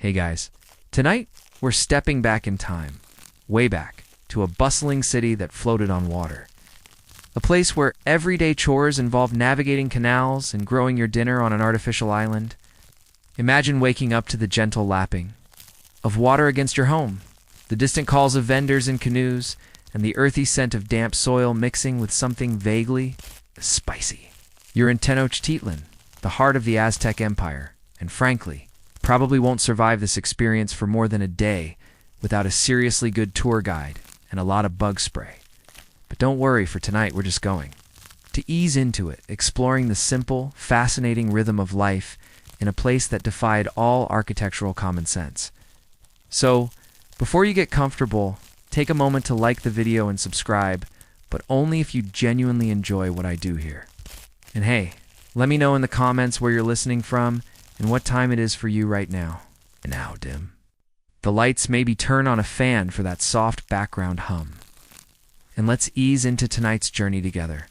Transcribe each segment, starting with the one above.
Hey guys, tonight we're stepping back in time, way back, to a bustling city that floated on water. A place where everyday chores involved navigating canals and growing your dinner on an artificial island. Imagine waking up to the gentle lapping of water against your home, the distant calls of vendors in canoes, and the earthy scent of damp soil mixing with something vaguely spicy. You're in Tenochtitlan, the heart of the Aztec Empire, and frankly, probably won't survive this experience for more than a day without a seriously good tour guide and a lot of bug spray. But don't worry, for tonight we're just going to ease into it, exploring the simple, fascinating rhythm of life in a place that defied all architectural common sense. So, before you get comfortable, take a moment to like the video and subscribe, but only if you genuinely enjoy what I do here. And hey, let me know in the comments where you're listening from and what time it is for you right now. And now, dim. The lights maybe turn on a fan for that soft background hum. And let's ease into tonight's journey together.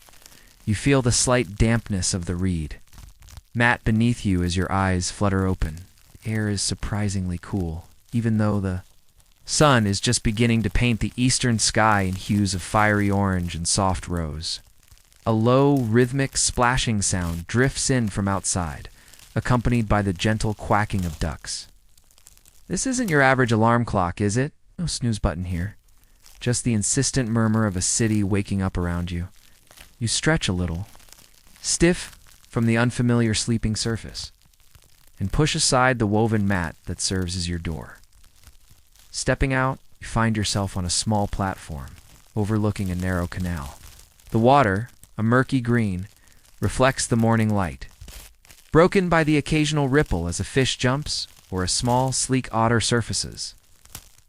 You feel the slight dampness of the reed. Mat beneath you as your eyes flutter open. Air is surprisingly cool, even though the sun is just beginning to paint the eastern sky in hues of fiery orange and soft rose. A low, rhythmic splashing sound drifts in from outside, accompanied by the gentle quacking of ducks. This isn't your average alarm clock, is it? No snooze button here. Just the insistent murmur of a city waking up around you. You stretch a little, stiff from the unfamiliar sleeping surface, and push aside the woven mat that serves as your door. Stepping out, you find yourself on a small platform, overlooking a narrow canal. The water, a murky green, reflects the morning light, broken by the occasional ripple as a fish jumps or a small, sleek otter surfaces.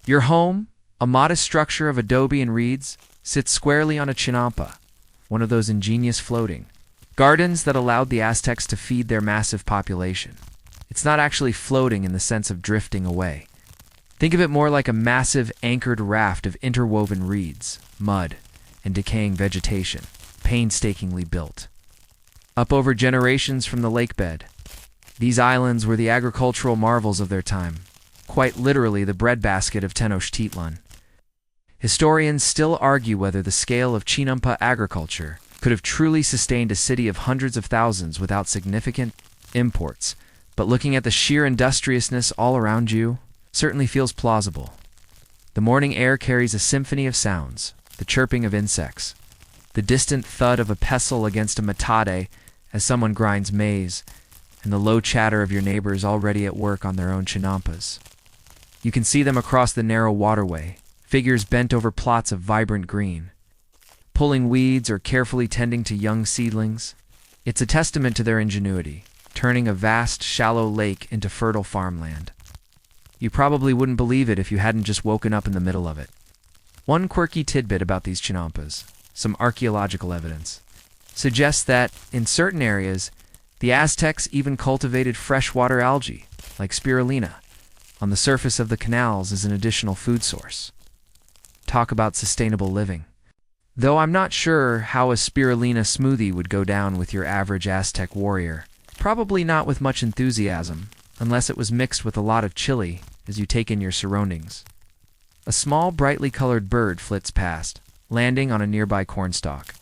Your home, a modest structure of adobe and reeds, sits squarely on a chinampa, one of those ingenious floating gardens that allowed the Aztecs to feed their massive population. It's not actually floating in the sense of drifting away. Think of it more like a massive anchored raft of interwoven reeds, mud, and decaying vegetation, painstakingly built up over generations from the lake bed. These islands were the agricultural marvels of their time, quite literally the breadbasket of Tenochtitlan. Historians still argue whether the scale of Chinampa agriculture could have truly sustained a city of hundreds of thousands without significant imports, but looking at the sheer industriousness all around you certainly feels plausible. The morning air carries a symphony of sounds, the chirping of insects, the distant thud of a pestle against a metate as someone grinds maize, and the low chatter of your neighbors already at work on their own chinampas. You can see them across the narrow waterway, figures bent over plots of vibrant green, pulling weeds or carefully tending to young seedlings. It's a testament to their ingenuity, turning a vast, shallow lake into fertile farmland. You probably wouldn't believe it if you hadn't just woken up in the middle of it. One quirky tidbit about these chinampas, some archaeological evidence, suggests that, in certain areas, the Aztecs even cultivated freshwater algae, like spirulina, on the surface of the canals as an additional food source. Talk about sustainable living. Though I'm not sure how a spirulina smoothie would go down with your average Aztec warrior. Probably not with much enthusiasm, unless it was mixed with a lot of chili as you take in your surroundings. A small, brightly colored bird flits past, landing on a nearby cornstalk.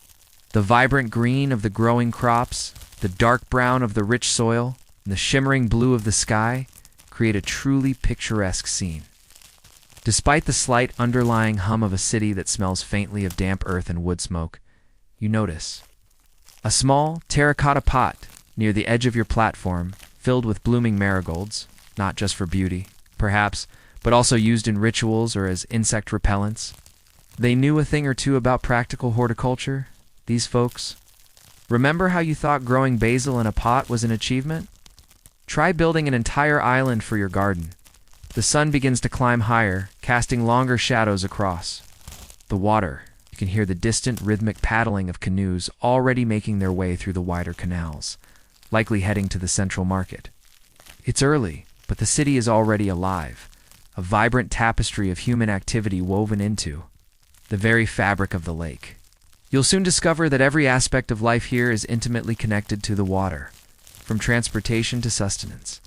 The vibrant green of the growing crops, the dark brown of the rich soil, and the shimmering blue of the sky create a truly picturesque scene. Despite the slight underlying hum of a city that smells faintly of damp earth and wood smoke, you notice a small terracotta pot near the edge of your platform filled with blooming marigolds, not just for beauty, perhaps, but also used in rituals or as insect repellents. They knew a thing or two about practical horticulture, these folks. Remember how you thought growing basil in a pot was an achievement? Try building an entire island for your garden. The sun begins to climb higher, casting longer shadows across the water. You can hear the distant rhythmic paddling of canoes already making their way through the wider canals, likely heading to the central market. It's early, but the city is already alive, a vibrant tapestry of human activity woven into the very fabric of the lake. You'll soon discover that every aspect of life here is intimately connected to the water, from transportation to sustenance.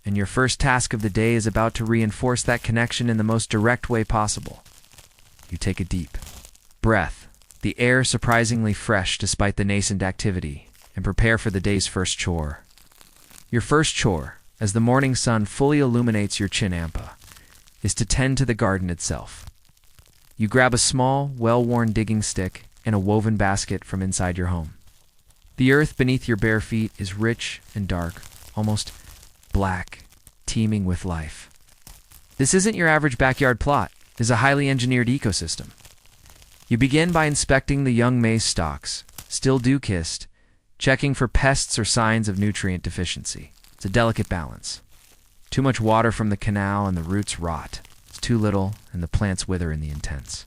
and your first task of the day is about to reinforce that connection in the most direct way possible. You take a deep breath, the air surprisingly fresh despite the nascent activity, and prepare for the day's first chore. Your first chore, as the morning sun fully illuminates your chinampa, is to tend to the garden itself. You grab a small, well-worn digging stick and a woven basket from inside your home. The earth beneath your bare feet is rich and dark, almost black, teeming with life. This isn't your average backyard plot. It is a highly engineered ecosystem. You begin by inspecting the young maize stalks, still dew-kissed, checking for pests or signs of nutrient deficiency. It's a delicate balance. Too much water from the canal and the roots rot. It's too little and the plants wither in the intense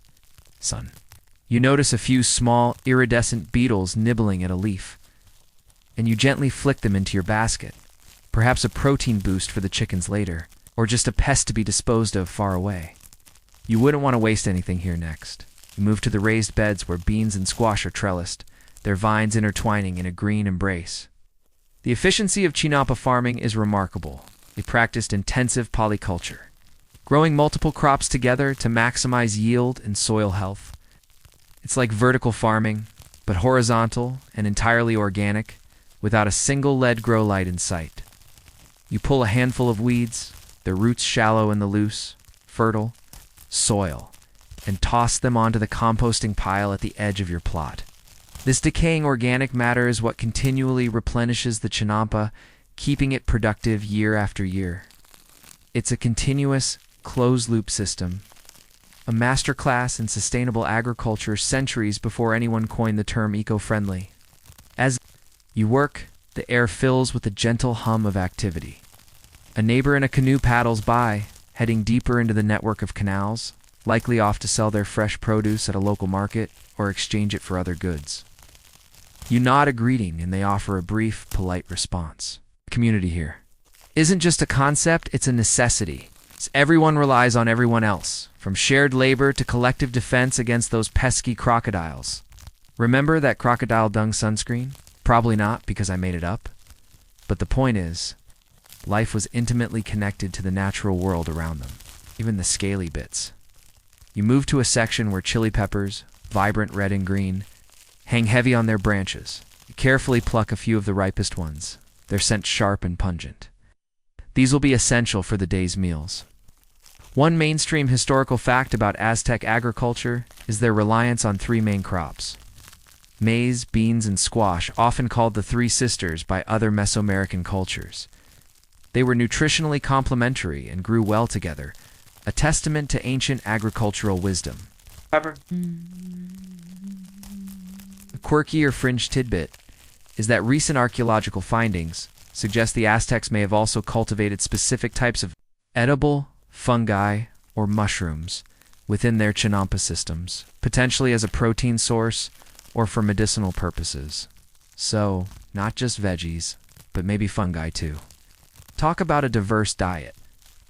sun. You notice a few small, iridescent beetles nibbling at a leaf, and you gently flick them into your basket. Perhaps a protein boost for the chickens later, or just a pest to be disposed of far away. You wouldn't want to waste anything here next. You move to the raised beds where beans and squash are trellised, their vines intertwining in a green embrace. The efficiency of chinampa farming is remarkable. They practiced intensive polyculture, growing multiple crops together to maximize yield and soil health. It's like vertical farming, but horizontal and entirely organic, without a single lead grow light in sight. You pull a handful of weeds, their roots shallow in the loose, fertile soil, and toss them onto the composting pile at the edge of your plot. This decaying organic matter is what continually replenishes the chinampa, keeping it productive year after year. It's a continuous, closed-loop system, a masterclass in sustainable agriculture centuries before anyone coined the term eco-friendly. As you work, the air fills with a gentle hum of activity. A neighbor in a canoe paddles by, heading deeper into the network of canals, likely off to sell their fresh produce at a local market or exchange it for other goods. You nod a greeting and they offer a brief, polite response. Community here isn't just a concept, it's a necessity. Everyone relies on everyone else, from shared labor to collective defense against those pesky crocodiles. Remember that crocodile dung sunscreen? Probably not, because I made it up. But the point is, life was intimately connected to the natural world around them, even the scaly bits. You move to a section where chili peppers, vibrant red and green, hang heavy on their branches. You carefully pluck a few of the ripest ones, their scent sharp and pungent. These will be essential for the day's meals. One mainstream historical fact about Aztec agriculture is their reliance on three main crops: maize, beans, and squash, often called the Three Sisters by other Mesoamerican cultures. They were nutritionally complementary and grew well together, a testament to ancient agricultural wisdom. However, a quirky or fringe tidbit is that recent archaeological findings suggest the Aztecs may have also cultivated specific types of edible fungi or mushrooms within their chinampa systems, potentially as a protein source or for medicinal purposes. So, not just veggies, but maybe fungi too. Talk about a diverse diet.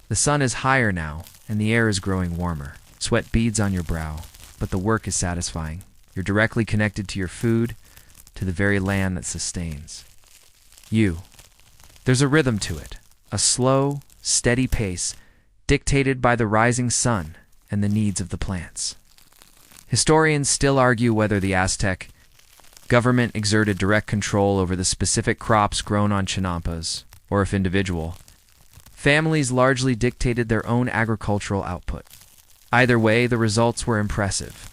The sun is higher now, and the air is growing warmer. Sweat beads on your brow, but the work is satisfying. You're directly connected to your food, to the very land that sustains you. There's a rhythm to it, a slow, steady pace dictated by the rising sun and the needs of the plants. Historians still argue whether the Aztec government exerted direct control over the specific crops grown on chinampas, or if individual families largely dictated their own agricultural output. Either way, the results were impressive.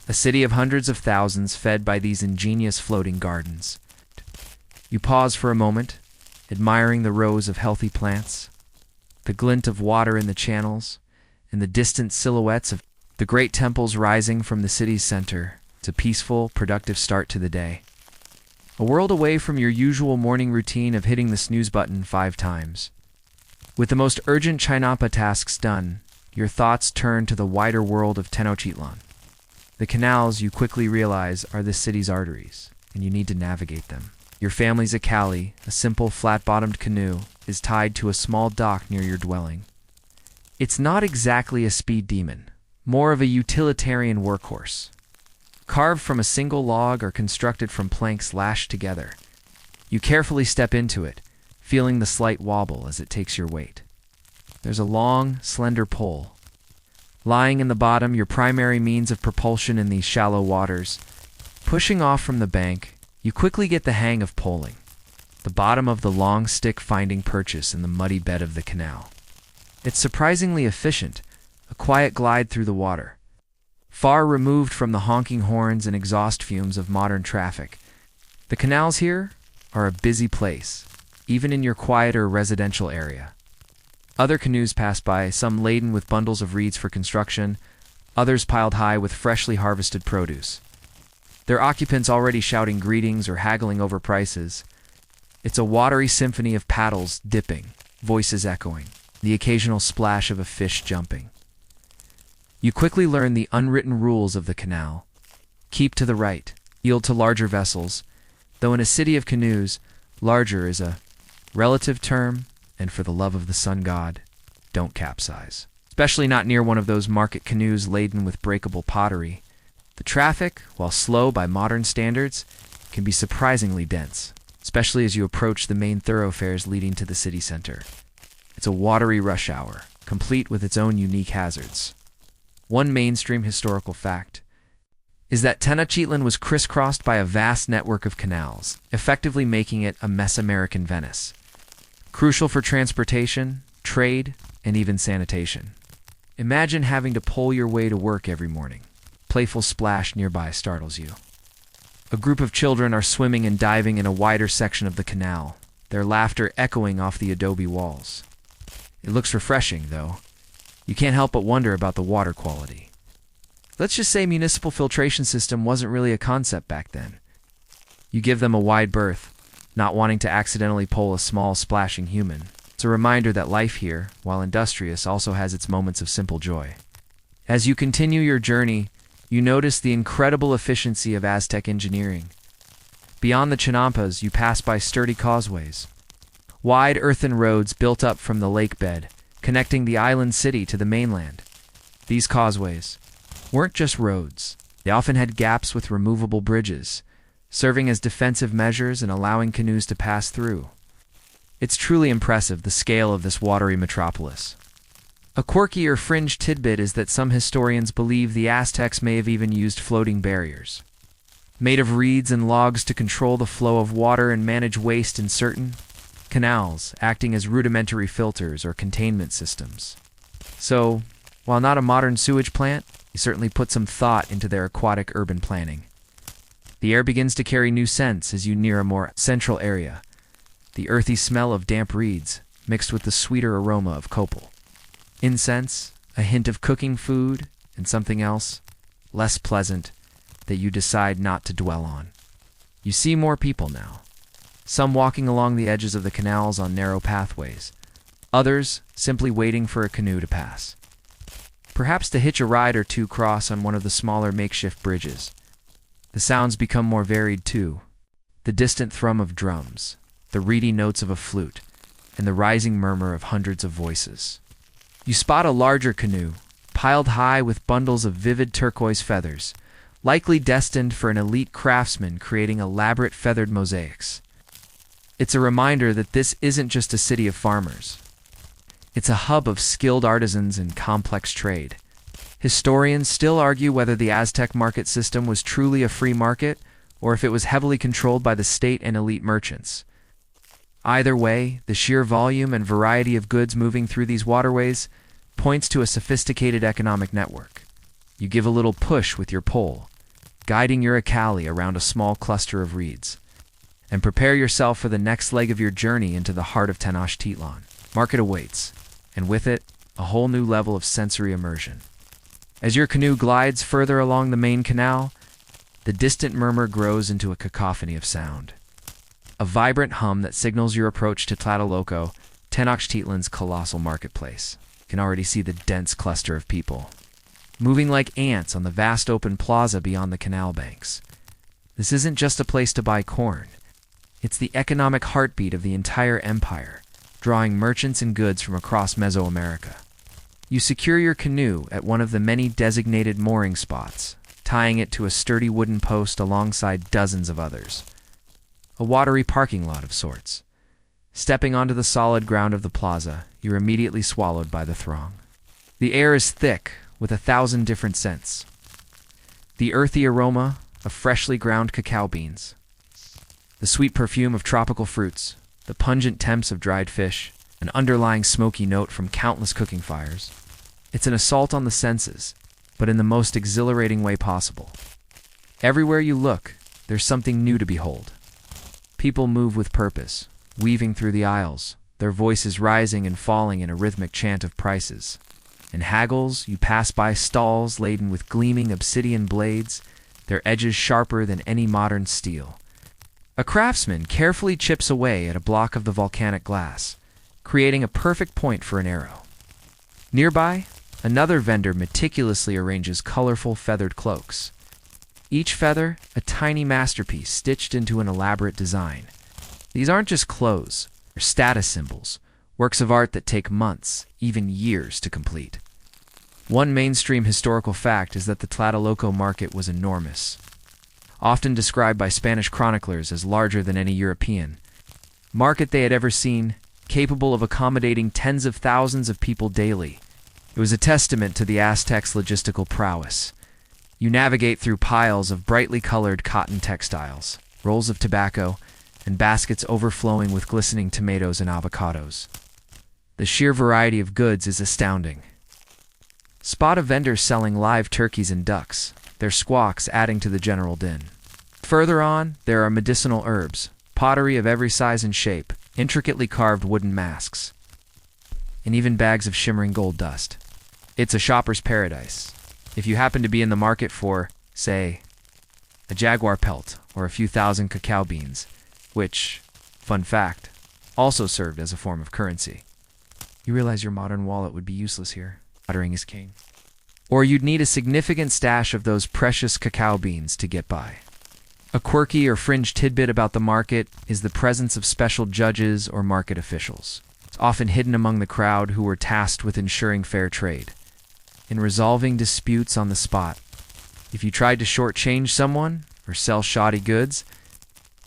A city of hundreds of thousands fed by these ingenious floating gardens. You pause for a moment, admiring the rows of healthy plants, the glint of water in the channels, and the distant silhouettes of the great temples rising from the city's center. It's a peaceful, productive start to the day. A world away from your usual morning routine of hitting the snooze button 5 times. With the most urgent chinampa tasks done, your thoughts turn to the wider world of Tenochtitlan. The canals, you quickly realize, are the city's arteries, and you need to navigate them. Your family's Akali, a simple flat-bottomed canoe, is tied to a small dock near your dwelling. It's not exactly a speed demon, more of a utilitarian workhorse. Carved from a single log or constructed from planks lashed together. You carefully step into it, feeling the slight wobble as it takes your weight. There's a long, slender pole. Lying in the bottom, your primary means of propulsion in these shallow waters. Pushing off from the bank, you quickly get the hang of poling. The bottom of the long stick finding purchase in the muddy bed of the canal. It's surprisingly efficient, a quiet glide through the water. Far removed from the honking horns and exhaust fumes of modern traffic. The canals here are a busy place, even in your quieter residential area. Other canoes pass by, some laden with bundles of reeds for construction, others piled high with freshly harvested produce. Their occupants already shouting greetings or haggling over prices. It's a watery symphony of paddles dipping, voices echoing, the occasional splash of a fish jumping. You quickly learn the unwritten rules of the canal. Keep to the right, yield to larger vessels, though in a city of canoes, larger is a relative term, and for the love of the sun god, don't capsize. Especially not near one of those market canoes laden with breakable pottery. The traffic, while slow by modern standards, can be surprisingly dense, especially as you approach the main thoroughfares leading to the city center. It's a watery rush hour, complete with its own unique hazards. One mainstream historical fact is that Tenochtitlan was crisscrossed by a vast network of canals, effectively making it a Mesoamerican Venice. Crucial for transportation, trade, and even sanitation. Imagine having to pole your way to work every morning. Playful splash nearby startles you. A group of children are swimming and diving in a wider section of the canal, their laughter echoing off the adobe walls. It looks refreshing, though. You can't help but wonder about the water quality. Let's just say municipal filtration system wasn't really a concept back then. You give them a wide berth, not wanting to accidentally pole a small, splashing human. It's a reminder that life here, while industrious, also has its moments of simple joy. As you continue your journey, you notice the incredible efficiency of Aztec engineering. Beyond the Chinampas, you pass by sturdy causeways. Wide earthen roads built up from the lake bed, connecting the island city to the mainland. These causeways weren't just roads. They often had gaps with removable bridges, serving as defensive measures and allowing canoes to pass through. It's truly impressive, the scale of this watery metropolis. A quirky or fringe tidbit is that some historians believe the Aztecs may have even used floating barriers, made of reeds and logs to control the flow of water and manage waste in certain canals, acting as rudimentary filters or containment systems. So, while not a modern sewage plant, you certainly put some thought into their aquatic urban planning. The air begins to carry new scents as you near a more central area. The earthy smell of damp reeds, mixed with the sweeter aroma of copal. Incense, a hint of cooking food, and something else, less pleasant, that you decide not to dwell on. You see more people now. Some walking along the edges of the canals on narrow pathways. Others simply waiting for a canoe to pass. Perhaps to hitch a ride or two cross on one of the smaller makeshift bridges. The sounds become more varied too. The distant thrum of drums, the reedy notes of a flute, and the rising murmur of hundreds of voices. You spot a larger canoe, piled high with bundles of vivid turquoise feathers, likely destined for an elite craftsman creating elaborate feathered mosaics. It's a reminder that this isn't just a city of farmers. It's a hub of skilled artisans and complex trade. Historians still argue whether the Aztec market system was truly a free market or if it was heavily controlled by the state and elite merchants. Either way, the sheer volume and variety of goods moving through these waterways points to a sophisticated economic network. You give a little push with your pole, guiding your Akali around a small cluster of reeds, and prepare yourself for the next leg of your journey into the heart of Tenochtitlan. Market awaits, and with it, a whole new level of sensory immersion. As your canoe glides further along the main canal, the distant murmur grows into a cacophony of sound. A vibrant hum that signals your approach to Tlatelolco, Tenochtitlan's colossal marketplace. You can already see the dense cluster of people, moving like ants on the vast open plaza beyond the canal banks. This isn't just a place to buy corn. It's the economic heartbeat of the entire empire, drawing merchants and goods from across Mesoamerica. You secure your canoe at one of the many designated mooring spots, tying it to a sturdy wooden post alongside dozens of others. A watery parking lot of sorts. Stepping onto the solid ground of the plaza, you're immediately swallowed by the throng. The air is thick with 1,000 different scents. The earthy aroma of freshly ground cacao beans, the sweet perfume of tropical fruits, the pungent tempts of dried fish, an underlying smoky note from countless cooking fires. It's an assault on the senses, but in the most exhilarating way possible. Everywhere you look, there's something new to behold. People move with purpose, weaving through the aisles, their voices rising and falling in a rhythmic chant of prices. In haggles, you pass by stalls laden with gleaming obsidian blades, their edges sharper than any modern steel. A craftsman carefully chips away at a block of the volcanic glass, creating a perfect point for an arrow. Nearby, another vendor meticulously arranges colorful feathered cloaks. Each feather, a tiny masterpiece stitched into an elaborate design. These aren't just clothes, they're status symbols, works of art that take months, even years to complete. One mainstream historical fact is that the Tlatelolco market was enormous, often described by Spanish chroniclers as larger than any European market they had ever seen, capable of accommodating tens of thousands of people daily. It was a testament to the Aztecs' logistical prowess. You navigate through piles of brightly colored cotton textiles, rolls of tobacco, and baskets overflowing with glistening tomatoes and avocados. The sheer variety of goods is astounding. Spot a vendor selling live turkeys and ducks, their squawks adding to the general din. Further on, there are medicinal herbs, pottery of every size and shape, intricately carved wooden masks, and even bags of shimmering gold dust. It's a shopper's paradise. If you happen to be in the market for, say, a jaguar pelt or a few thousand cacao beans, which, fun fact, also served as a form of currency. You realize your modern wallet would be useless here. Muttering is king. Or you'd need a significant stash of those precious cacao beans to get by. A quirky or fringe tidbit about the market is the presence of special judges or market officials. It's often hidden among the crowd who were tasked with ensuring fair trade. In resolving disputes on the spot, if you tried to shortchange someone or sell shoddy goods,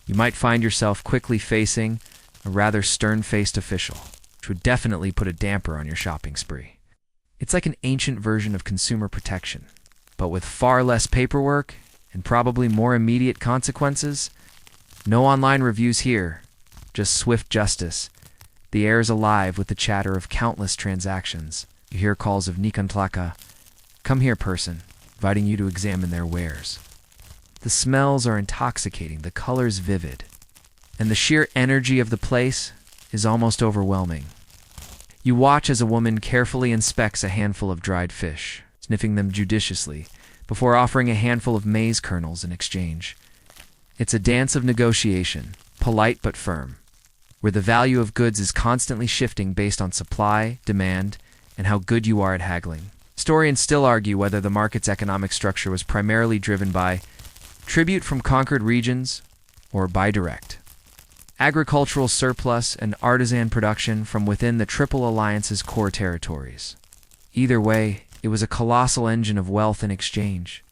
you might find yourself quickly facing a rather stern-faced official, which would definitely put a damper on your shopping spree. It's like an ancient version of consumer protection, but with far less paperwork and probably more immediate consequences. No online reviews here, just swift justice. The air is alive with the chatter of countless transactions. You hear calls of Nikantlaka, come here person, inviting you to examine their wares. The smells are intoxicating, the colors vivid, and the sheer energy of the place is almost overwhelming. You watch as a woman carefully inspects a handful of dried fish, sniffing them judiciously, before offering a handful of maize kernels in exchange. It's a dance of negotiation, polite but firm, where the value of goods is constantly shifting based on supply, demand, and how good you are at haggling. Historians still argue whether the market's economic structure was primarily driven by tribute from conquered regions or by direct agricultural surplus and artisan production from within the Triple Alliance's core territories. Either way, it was a colossal engine of wealth and exchange.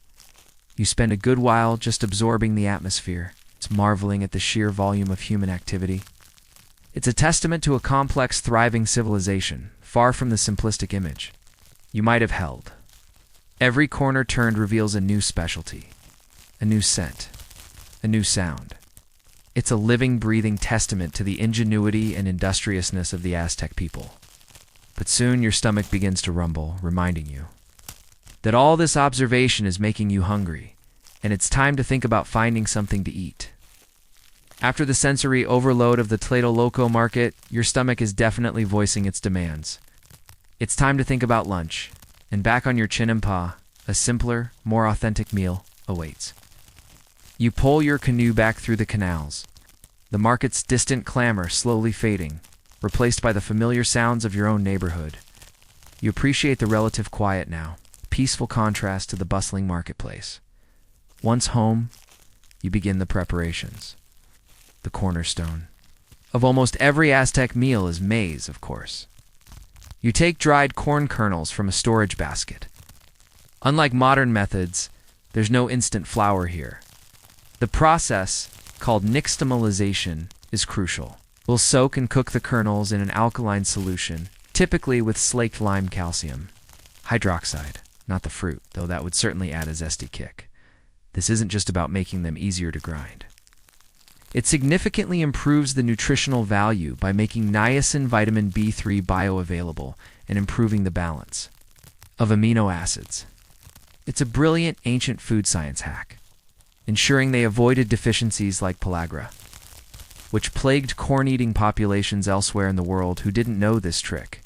You spend a good while just absorbing the atmosphere, marveling at the sheer volume of human activity. It's a testament to a complex, thriving civilization, far from the simplistic image you might have held. Every corner turned reveals a new specialty, a new scent, a new sound. It's a living, breathing testament to the ingenuity and industriousness of the Aztec people. But soon your stomach begins to rumble, reminding you that all this observation is making you hungry, and it's time to think about finding something to eat. After the sensory overload of the Tlatelolco market, your stomach is definitely voicing its demands. It's time to think about lunch, and back on your chinampa, a simpler, more authentic meal awaits. You pole your canoe back through the canals, the market's distant clamor slowly fading, replaced by the familiar sounds of your own neighborhood. You appreciate the relative quiet now, peaceful contrast to the bustling marketplace. Once home, you begin the preparations. The cornerstone of almost every Aztec meal is maize, of course. You take dried corn kernels from a storage basket. Unlike modern methods, there's no instant flour here. The process, called nixtamalization, is crucial. We'll soak and cook the kernels in an alkaline solution, typically with slaked lime calcium hydroxide, not the fruit, though that would certainly add a zesty kick. This isn't just about making them easier to grind. It significantly improves the nutritional value by making niacin vitamin B3 bioavailable and improving the balance of amino acids. It's a brilliant ancient food science hack, ensuring they avoided deficiencies like pellagra, which plagued corn-eating populations elsewhere in the world who didn't know this trick.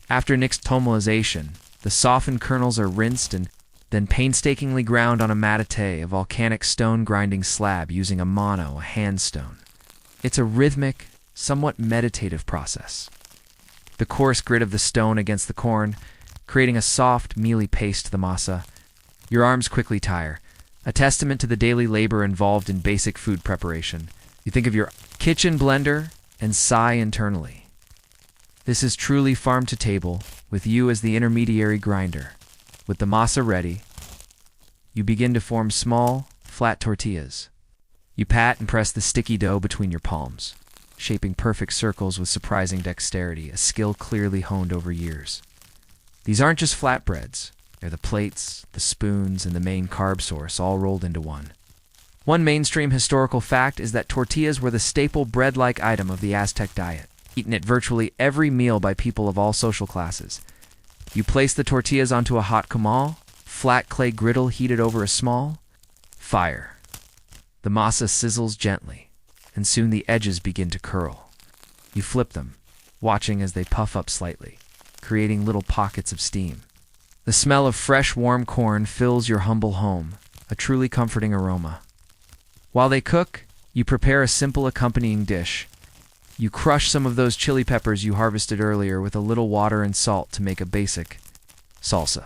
After nixtamalization, the softened kernels are rinsed and then painstakingly ground on a matate, a volcanic stone grinding slab using a hand stone. It's a rhythmic, somewhat meditative process. The coarse grit of the stone against the corn, creating a soft, mealy paste, the masa. Your arms quickly tire, a testament to the daily labor involved in basic food preparation. You think of your kitchen blender and sigh internally. This is truly farm to table, with you as the intermediary grinder. With the masa ready, you begin to form small, flat tortillas. You pat and press the sticky dough between your palms, shaping perfect circles with surprising dexterity, a skill clearly honed over years. These aren't just flatbreads. They're the plates, the spoons, and the main carb source all rolled into one. One mainstream historical fact is that tortillas were the staple bread-like item of the Aztec diet, eaten at virtually every meal by people of all social classes. You place the tortillas onto a hot comal, flat clay griddle heated over a small fire. The masa sizzles gently, and soon the edges begin to curl. You flip them, watching as they puff up slightly, creating little pockets of steam. The smell of fresh, warm corn fills your humble home, a truly comforting aroma. While they cook, you prepare a simple accompanying dish. You crush some of those chili peppers you harvested earlier with a little water and salt to make a basic salsa.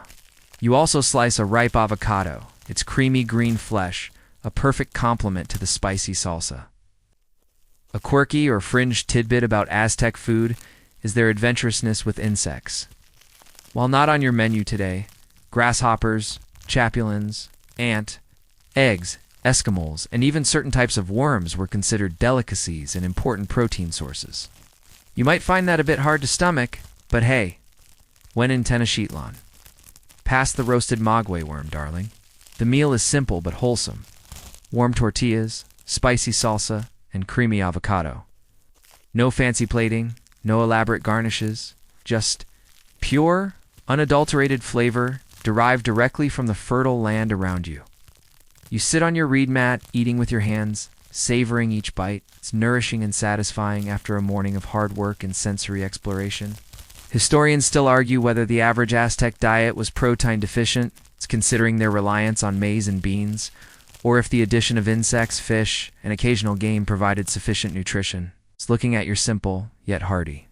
You also slice a ripe avocado, its creamy green flesh, a perfect complement to the spicy salsa. A quirky or fringe tidbit about Aztec food is their adventurousness with insects. While not on your menu today, grasshoppers, chapulins, ant, eggs, Eskimos, and even certain types of worms were considered delicacies and important protein sources. You might find that a bit hard to stomach, but hey, when in Tenochtitlan, pass the roasted maguey worm, darling. The meal is simple but wholesome. Warm tortillas, spicy salsa, and creamy avocado. No fancy plating, no elaborate garnishes, just pure, unadulterated flavor derived directly from the fertile land around you. You sit on your reed mat, eating with your hands, savoring each bite. It's nourishing and satisfying after a morning of hard work and sensory exploration. Historians still argue whether the average Aztec diet was protein deficient, considering their reliance on maize and beans, or if the addition of insects, fish, and occasional game provided sufficient nutrition. It's looking at your simple, yet hearty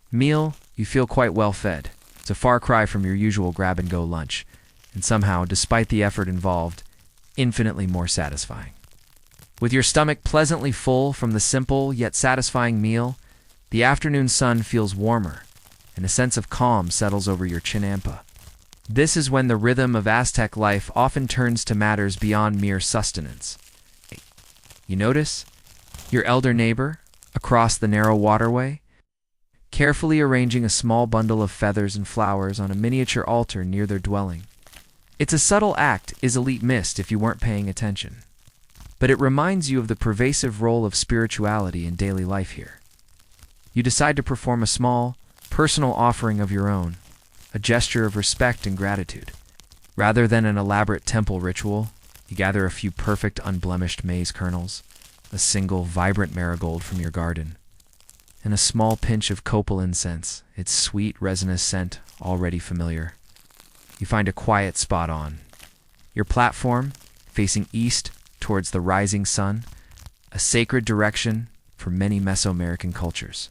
meal, you feel quite well fed. It's a far cry from your usual grab-and-go lunch, and somehow, despite the effort involved, infinitely more satisfying. With your stomach pleasantly full from the simple yet satisfying meal, the afternoon sun feels warmer, and a sense of calm settles over your chinampa. This is when the rhythm of Aztec life often turns to matters beyond mere sustenance. You notice your elder neighbor, across the narrow waterway, carefully arranging a small bundle of feathers and flowers on a miniature altar near their dwelling. It's a subtle act easily missed if you weren't paying attention, but it reminds you of the pervasive role of spirituality in daily life here. You decide to perform a small, personal offering of your own, a gesture of respect and gratitude. Rather than an elaborate temple ritual, you gather a few perfect, unblemished maize kernels, a single, vibrant marigold from your garden, and a small pinch of copal incense, its sweet, resinous scent already familiar. You find a quiet spot on your platform, facing east towards the rising sun, a sacred direction for many Mesoamerican cultures.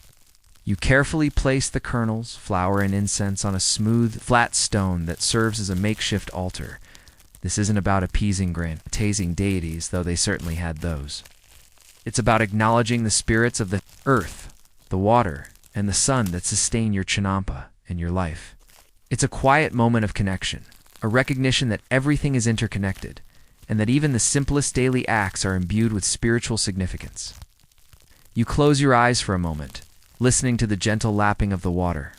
You carefully place the kernels, flour, and incense on a smooth, flat stone that serves as a makeshift altar. This isn't about appeasing tasing deities, though they certainly had those. It's about acknowledging the spirits of the earth, the water, and the sun that sustain your chinampa and your life. It's a quiet moment of connection, a recognition that everything is interconnected, and that even the simplest daily acts are imbued with spiritual significance. You close your eyes for a moment, listening to the gentle lapping of the water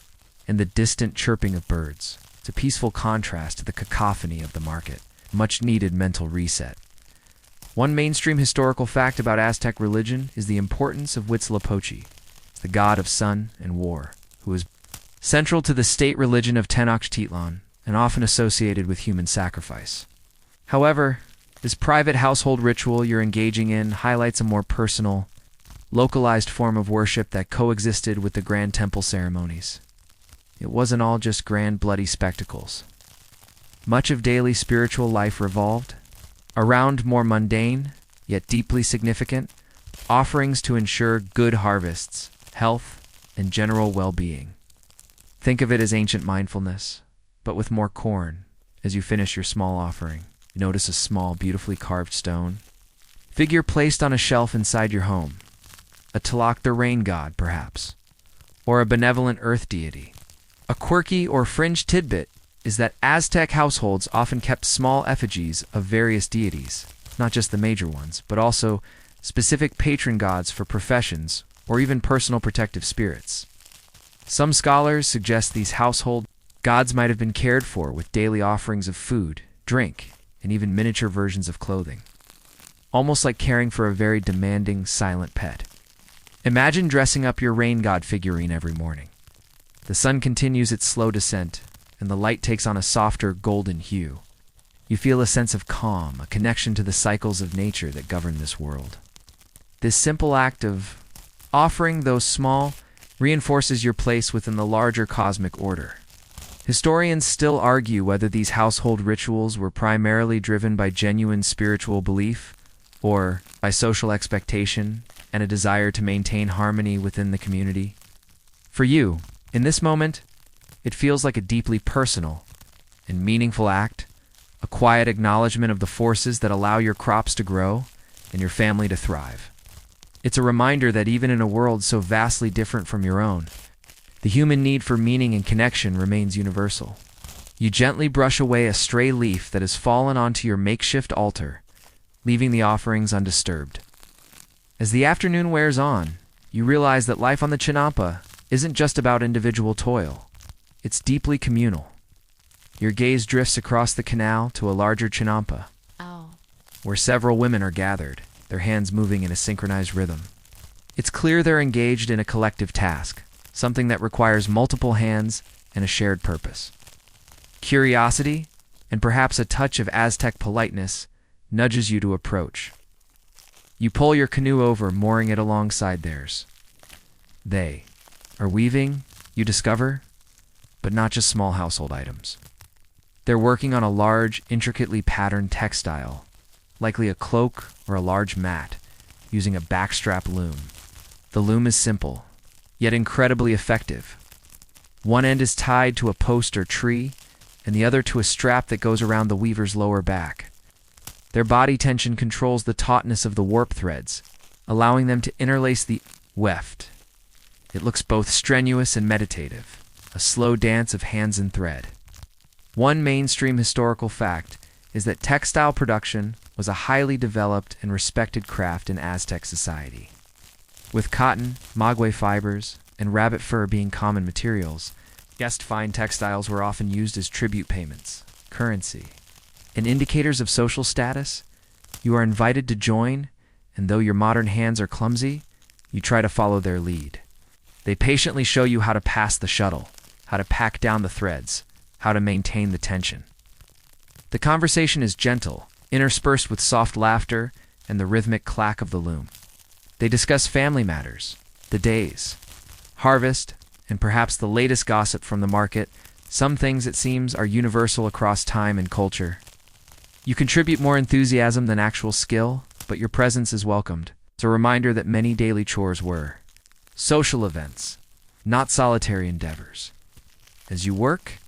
and the distant chirping of birds. It's a peaceful contrast to the cacophony of the market. Much needed mental reset. One mainstream historical fact about Aztec religion is the importance of Huitzilopochtli, the god of sun and war, who is central to the state religion of Tenochtitlan and often associated with human sacrifice. However, this private household ritual you're engaging in highlights a more personal, localized form of worship that coexisted with the grand temple ceremonies. It wasn't all just grand bloody spectacles. Much of daily spiritual life revolved around more mundane, yet deeply significant, offerings to ensure good harvests, health, and general well-being. Think of it as ancient mindfulness, but with more corn. As you finish your small offering, you notice a small, beautifully carved stone figure placed on a shelf inside your home. A Tlaloc, the rain god, perhaps, or a benevolent earth deity. A quirky or fringe tidbit is that Aztec households often kept small effigies of various deities, not just the major ones, but also specific patron gods for professions or even personal protective spirits. Some scholars suggest these household gods might have been cared for with daily offerings of food, drink, and even miniature versions of clothing. Almost like caring for a very demanding, silent pet. Imagine dressing up your rain god figurine every morning. The sun continues its slow descent, and the light takes on a softer golden hue. You feel a sense of calm, a connection to the cycles of nature that govern this world. This simple act of offering, though small, reinforces your place within the larger cosmic order. Historians still argue whether these household rituals were primarily driven by genuine spiritual belief or by social expectation and a desire to maintain harmony within the community. For you, in this moment, it feels like a deeply personal and meaningful act, a quiet acknowledgement of the forces that allow your crops to grow and your family to thrive. It's a reminder that even in a world so vastly different from your own, the human need for meaning and connection remains universal. You gently brush away a stray leaf that has fallen onto your makeshift altar, leaving the offerings undisturbed. As the afternoon wears on, you realize that life on the Chinampa isn't just about individual toil. It's deeply communal. Your gaze drifts across the canal to a larger Chinampa, where several women are gathered, their hands moving in a synchronized rhythm. It's clear they're engaged in a collective task, something that requires multiple hands and a shared purpose. Curiosity, and perhaps a touch of Aztec politeness, nudges you to approach. You pull your canoe over, mooring it alongside theirs. They are weaving, you discover, but not just small household items. They're working on a large, intricately patterned textile, likely a cloak or a large mat, using a backstrap loom. The loom is simple, yet incredibly effective. One end is tied to a post or tree, and the other to a strap that goes around the weaver's lower back. Their body tension controls the tautness of the warp threads, allowing them to interlace the weft. It looks both strenuous and meditative, a slow dance of hands and thread. One mainstream historical fact is that textile production was a highly developed and respected craft in Aztec society. With cotton, maguey fibers, and rabbit fur being common materials, guest fine textiles were often used as tribute payments, currency, and indicators of social status. You are invited to join, and though your modern hands are clumsy, you try to follow their lead. They patiently show you how to pass the shuttle, how to pack down the threads, how to maintain the tension. The conversation is gentle, interspersed with soft laughter and the rhythmic clack of the loom. They discuss family matters, the days, harvest, and perhaps the latest gossip from the market. Some things, it seems, are universal across time and culture. You contribute more enthusiasm than actual skill, but your presence is welcomed. It's a reminder that many daily chores were social events, not solitary endeavors. As you work,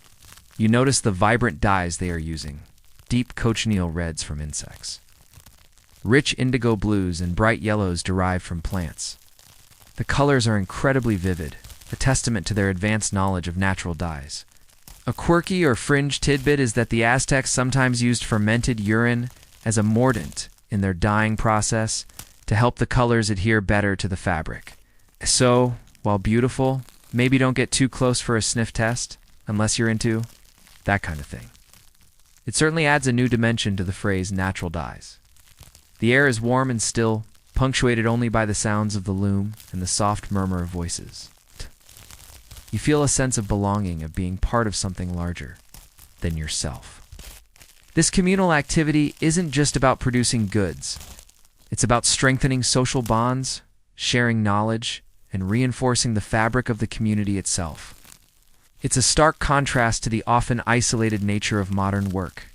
you notice the vibrant dyes they are using, deep cochineal reds from insects, rich indigo blues and bright yellows derived from plants. The colors are incredibly vivid, a testament to their advanced knowledge of natural dyes. A quirky or fringe tidbit is that the Aztecs sometimes used fermented urine as a mordant in their dyeing process, to help the colors adhere better to the fabric. So, while beautiful, maybe don't get too close for a sniff test, unless you're into that kind of thing. It certainly adds a new dimension to the phrase natural dyes. The air is warm and still, punctuated only by the sounds of the loom and the soft murmur of voices. You feel a sense of belonging, of being part of something larger than yourself. This communal activity isn't just about producing goods. It's about strengthening social bonds, sharing knowledge, and reinforcing the fabric of the community itself. It's a stark contrast to the often isolated nature of modern work.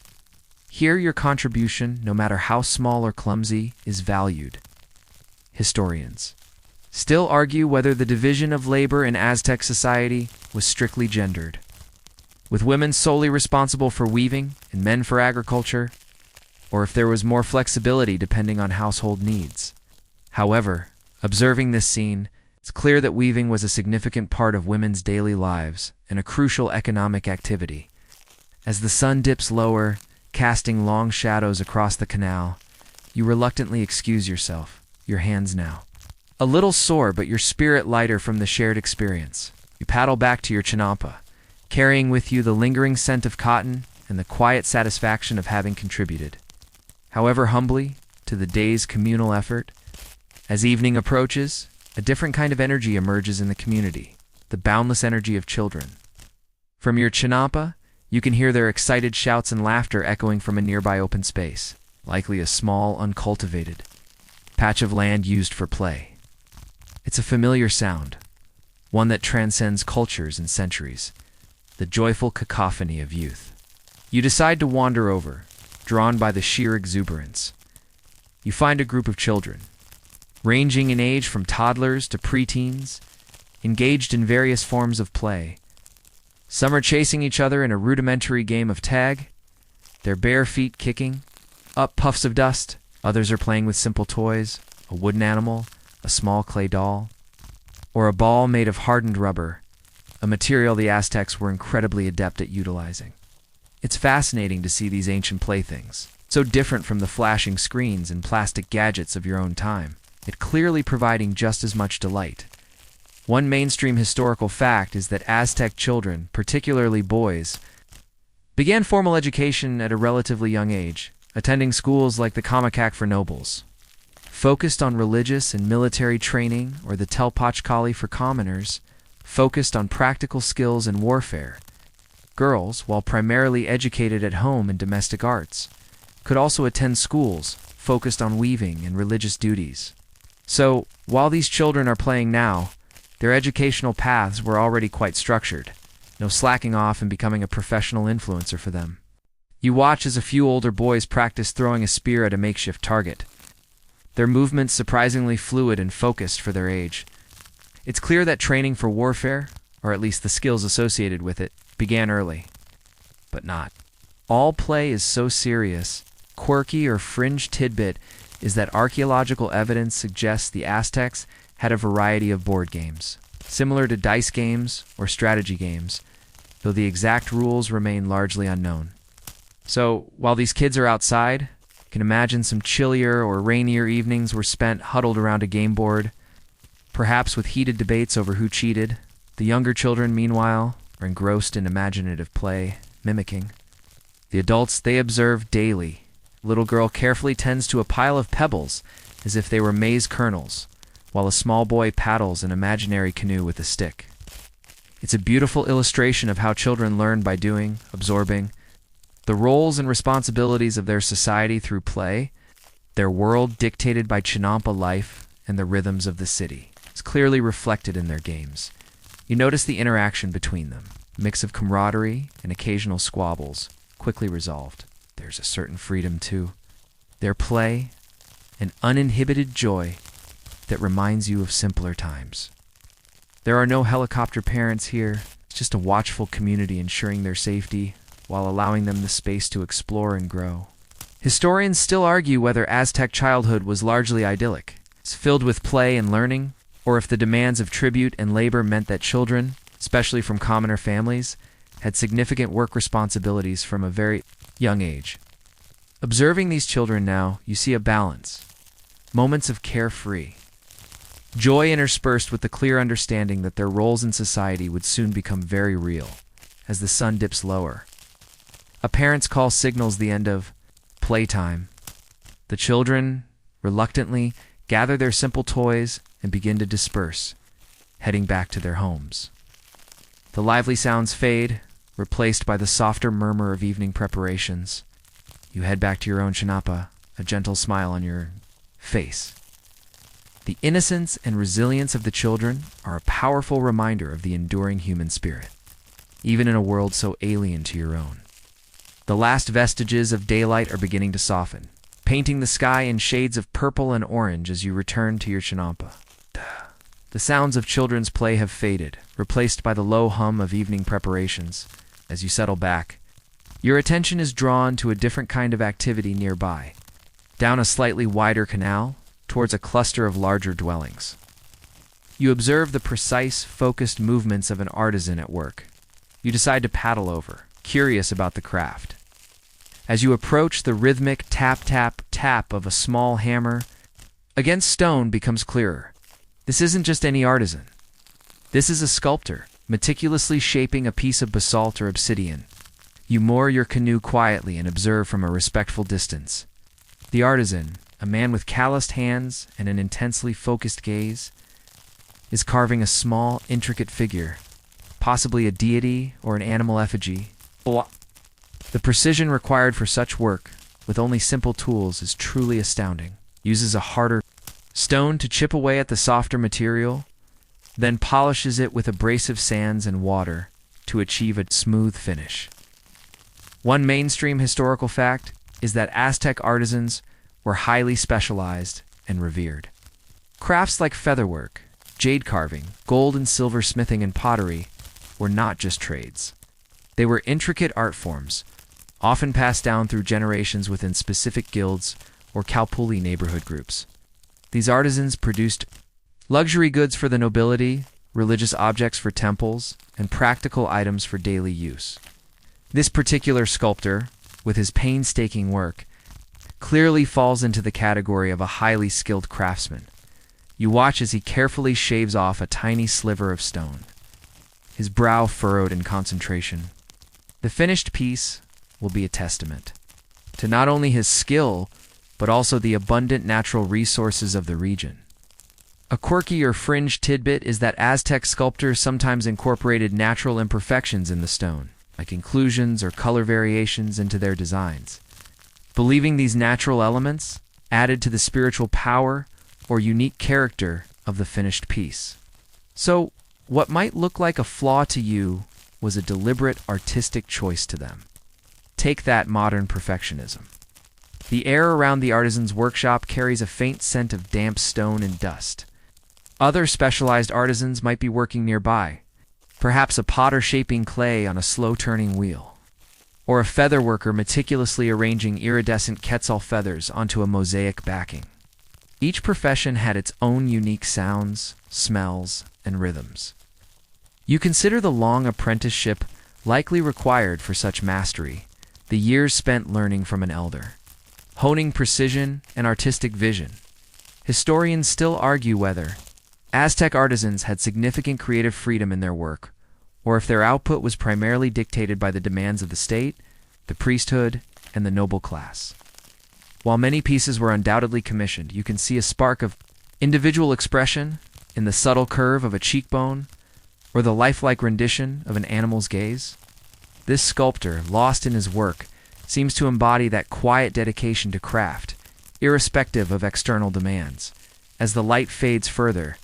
Here, your contribution, no matter how small or clumsy, is valued. Historians still argue whether the division of labor in Aztec society was strictly gendered, with women solely responsible for weaving and men for agriculture, or if there was more flexibility depending on household needs. However, observing this scene, it's clear that weaving was a significant part of women's daily lives and a crucial economic activity. As the sun dips lower, casting long shadows across the canal, you reluctantly excuse yourself, your hands now a little sore but your spirit lighter from the shared experience. You paddle back to your chinampa, carrying with you the lingering scent of cotton and the quiet satisfaction of having contributed, however humbly, to the day's communal effort. As evening approaches, a different kind of energy emerges in the community, the boundless energy of children. From your chinampa, you can hear their excited shouts and laughter echoing from a nearby open space, likely a small, uncultivated patch of land used for play. It's a familiar sound, one that transcends cultures and centuries, the joyful cacophony of youth. You decide to wander over, drawn by the sheer exuberance. You find a group of children, ranging in age from toddlers to preteens, engaged in various forms of play. Some are chasing each other in a rudimentary game of tag, their bare feet kicking up puffs of dust. Others are playing with simple toys, a wooden animal, a small clay doll, or a ball made of hardened rubber, a material the Aztecs were incredibly adept at utilizing. It's fascinating to see these ancient playthings, so different from the flashing screens and plastic gadgets of your own time, yet clearly providing just as much delight. One mainstream historical fact is that Aztec children, particularly boys, began formal education at a relatively young age, attending schools like the Kamakac for nobles, focused on religious and military training, or the Telpachkali for commoners, focused on practical skills and warfare. Girls, while primarily educated at home in domestic arts, could also attend schools focused on weaving and religious duties. So, while these children are playing now, their educational paths were already quite structured, no slacking off and becoming a professional influencer for them. You watch as a few older boys practice throwing a spear at a makeshift target, their movements surprisingly fluid and focused for their age. It's clear that training for warfare, or at least the skills associated with it, began early. But not all play is so serious. Quirky or fringe tidbit is that archaeological evidence suggests the Aztecs had a variety of board games, similar to dice games or strategy games, though the exact rules remain largely unknown. So, while these kids are outside, you can imagine some chillier or rainier evenings were spent huddled around a game board, perhaps with heated debates over who cheated. The younger children, meanwhile, are engrossed in imaginative play, mimicking. The adults, they observe daily. Little girl carefully tends to a pile of pebbles as if they were maize kernels, while a small boy paddles an imaginary canoe with a stick. It's a beautiful illustration of how children learn by doing, absorbing the roles and responsibilities of their society through play, their world dictated by chinampa life and the rhythms of the city. It's clearly reflected in their games. You notice the interaction between them, a mix of camaraderie and occasional squabbles, quickly resolved. There's a certain freedom, too. Their play, an uninhibited joy that reminds you of simpler times. There are no helicopter parents here. It's just a watchful community ensuring their safety while allowing them the space to explore and grow. Historians still argue whether Aztec childhood was largely idyllic, filled with play and learning, or if the demands of tribute and labor meant that children, especially from commoner families, had significant work responsibilities from a very young age. Observing these children now, you see a balance. moments of carefree joy interspersed with the clear understanding that their roles in society would soon become very real as the sun dips lower. A parent's call signals the end of playtime. The children, reluctantly, gather their simple toys and begin to disperse, heading back to their homes. The lively sounds fade, replaced by the softer murmur of evening preparations. You head back to your own Chinapa, a gentle smile on your face. The innocence and resilience of the children are a powerful reminder of the enduring human spirit, even in a world so alien to your own. The last vestiges of daylight are beginning to soften, painting the sky in shades of purple and orange as you return to your Chinampa. The sounds of children's play have faded, replaced by the low hum of evening preparations. As you settle back, your attention is drawn to a different kind of activity nearby, down a slightly wider canal towards a cluster of larger dwellings. You observe the precise, focused movements of an artisan at work. You decide to paddle over, curious about the craft. As you approach, the rhythmic tap-tap-tap of a small hammer against stone becomes clearer. This isn't just any artisan. This is a sculptor, meticulously shaping a piece of basalt or obsidian. You moor your canoe quietly and observe from a respectful distance. The artisan, a man with calloused hands and an intensely focused gaze, is carving a small, intricate figure, possibly a deity or an animal effigy. The precision required for such work, with only simple tools, is truly astounding. Uses a harder stone to chip away at the softer material, then polishes it with abrasive sands and water to achieve a smooth finish. One mainstream historical fact is that Aztec artisans were highly specialized and revered. Crafts like featherwork, jade carving, gold and silver smithing, and pottery were not just trades. They were intricate art forms, often passed down through generations within specific guilds or Kalpuli neighborhood groups. These artisans produced luxury goods for the nobility, religious objects for temples, and practical items for daily use. This particular sculptor, with his painstaking work, clearly falls into the category of a highly skilled craftsman. You watch as he carefully shaves off a tiny sliver of stone, his brow furrowed in concentration. The finished piece will be a testament to not only his skill, but also the abundant natural resources of the region. A quirky or fringe tidbit is that Aztec sculptors sometimes incorporated natural imperfections in the stone, like inclusions or color variations, into their designs, believing these natural elements added to the spiritual power or unique character of the finished piece. So, what might look like a flaw to you was a deliberate artistic choice to them. Take that modern perfectionism. The air around the artisan's workshop carries a faint scent of damp stone and dust. Other specialized artisans might be working nearby, perhaps a potter shaping clay on a slow-turning wheel, or a feather worker meticulously arranging iridescent quetzal feathers onto a mosaic backing. Each profession had its own unique sounds, smells, and rhythms. You consider the long apprenticeship likely required for such mastery, the years spent learning from an elder, honing precision and artistic vision. Historians still argue whether Aztec artisans had significant creative freedom in their work, or if their output was primarily dictated by the demands of the state, the priesthood, and the noble class. While many pieces were undoubtedly commissioned, you can see a spark of individual expression in the subtle curve of a cheekbone or the lifelike rendition of an animal's gaze. This sculptor, lost in his work, seems to embody that quiet dedication to craft, irrespective of external demands. As the light fades further,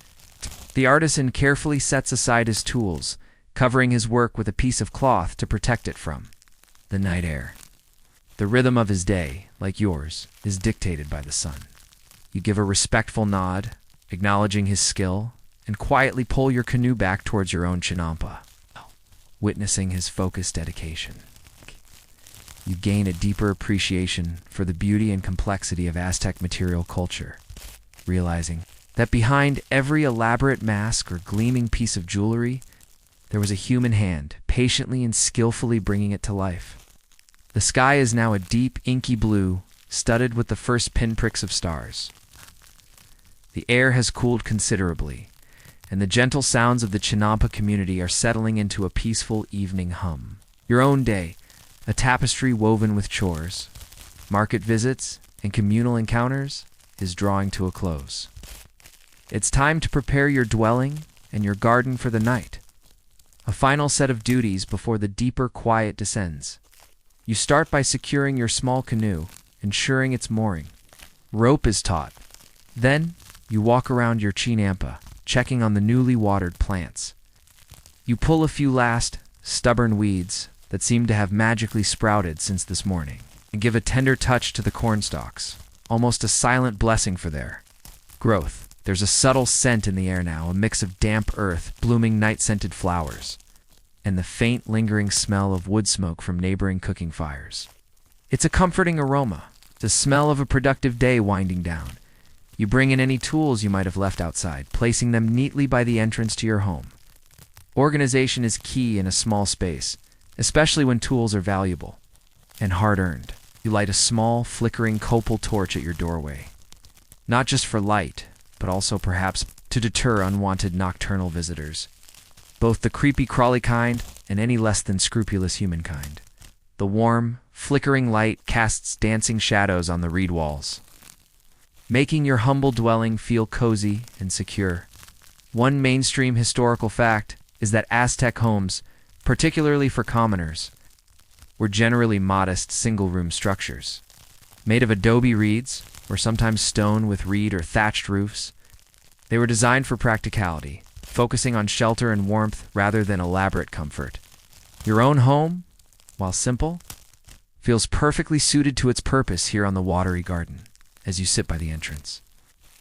the artisan carefully sets aside his tools, covering his work with a piece of cloth to protect it from the night air. The rhythm of his day, like yours, is dictated by the sun. You give a respectful nod, acknowledging his skill, and quietly pull your canoe back towards your own Chinampa, witnessing his focused dedication. You gain a deeper appreciation for the beauty and complexity of Aztec material culture, realizing that behind every elaborate mask or gleaming piece of jewelry, there was a human hand patiently and skillfully bringing it to life. The sky is now a deep, inky blue, studded with the first pinpricks of stars. The air has cooled considerably, and the gentle sounds of the Chinampa community are settling into a peaceful evening hum. Your own day, a tapestry woven with chores, market visits, and communal encounters, is drawing to a close. It's time to prepare your dwelling and your garden for the night. A final set of duties before the deeper quiet descends. You start by securing your small canoe, ensuring its mooring. Rope is taut. Then, you walk around your chinampa, checking on the newly watered plants. You pull a few last, stubborn weeds that seem to have magically sprouted since this morning, and give a tender touch to the cornstalks, almost a silent blessing for their growth. There's a subtle scent in the air now, a mix of damp earth, blooming night-scented flowers, and the faint, lingering smell of wood smoke from neighboring cooking fires. It's a comforting aroma, the smell of a productive day winding down. You bring in any tools you might have left outside, placing them neatly by the entrance to your home. Organization is key in a small space, especially when tools are valuable and hard-earned. You light a small, flickering copal torch at your doorway, not just for light, but also perhaps to deter unwanted nocturnal visitors, both the creepy crawly kind and any less than scrupulous humankind. The warm, flickering light casts dancing shadows on the reed walls, making your humble dwelling feel cozy and secure. One mainstream historical fact is that Aztec homes, particularly for commoners, were generally modest single-room structures, made of adobe reeds, or sometimes stone with reed or thatched roofs. They were designed for practicality, focusing on shelter and warmth rather than elaborate comfort. Your own home, while simple, feels perfectly suited to its purpose here on the watery garden. As you sit by the entrance,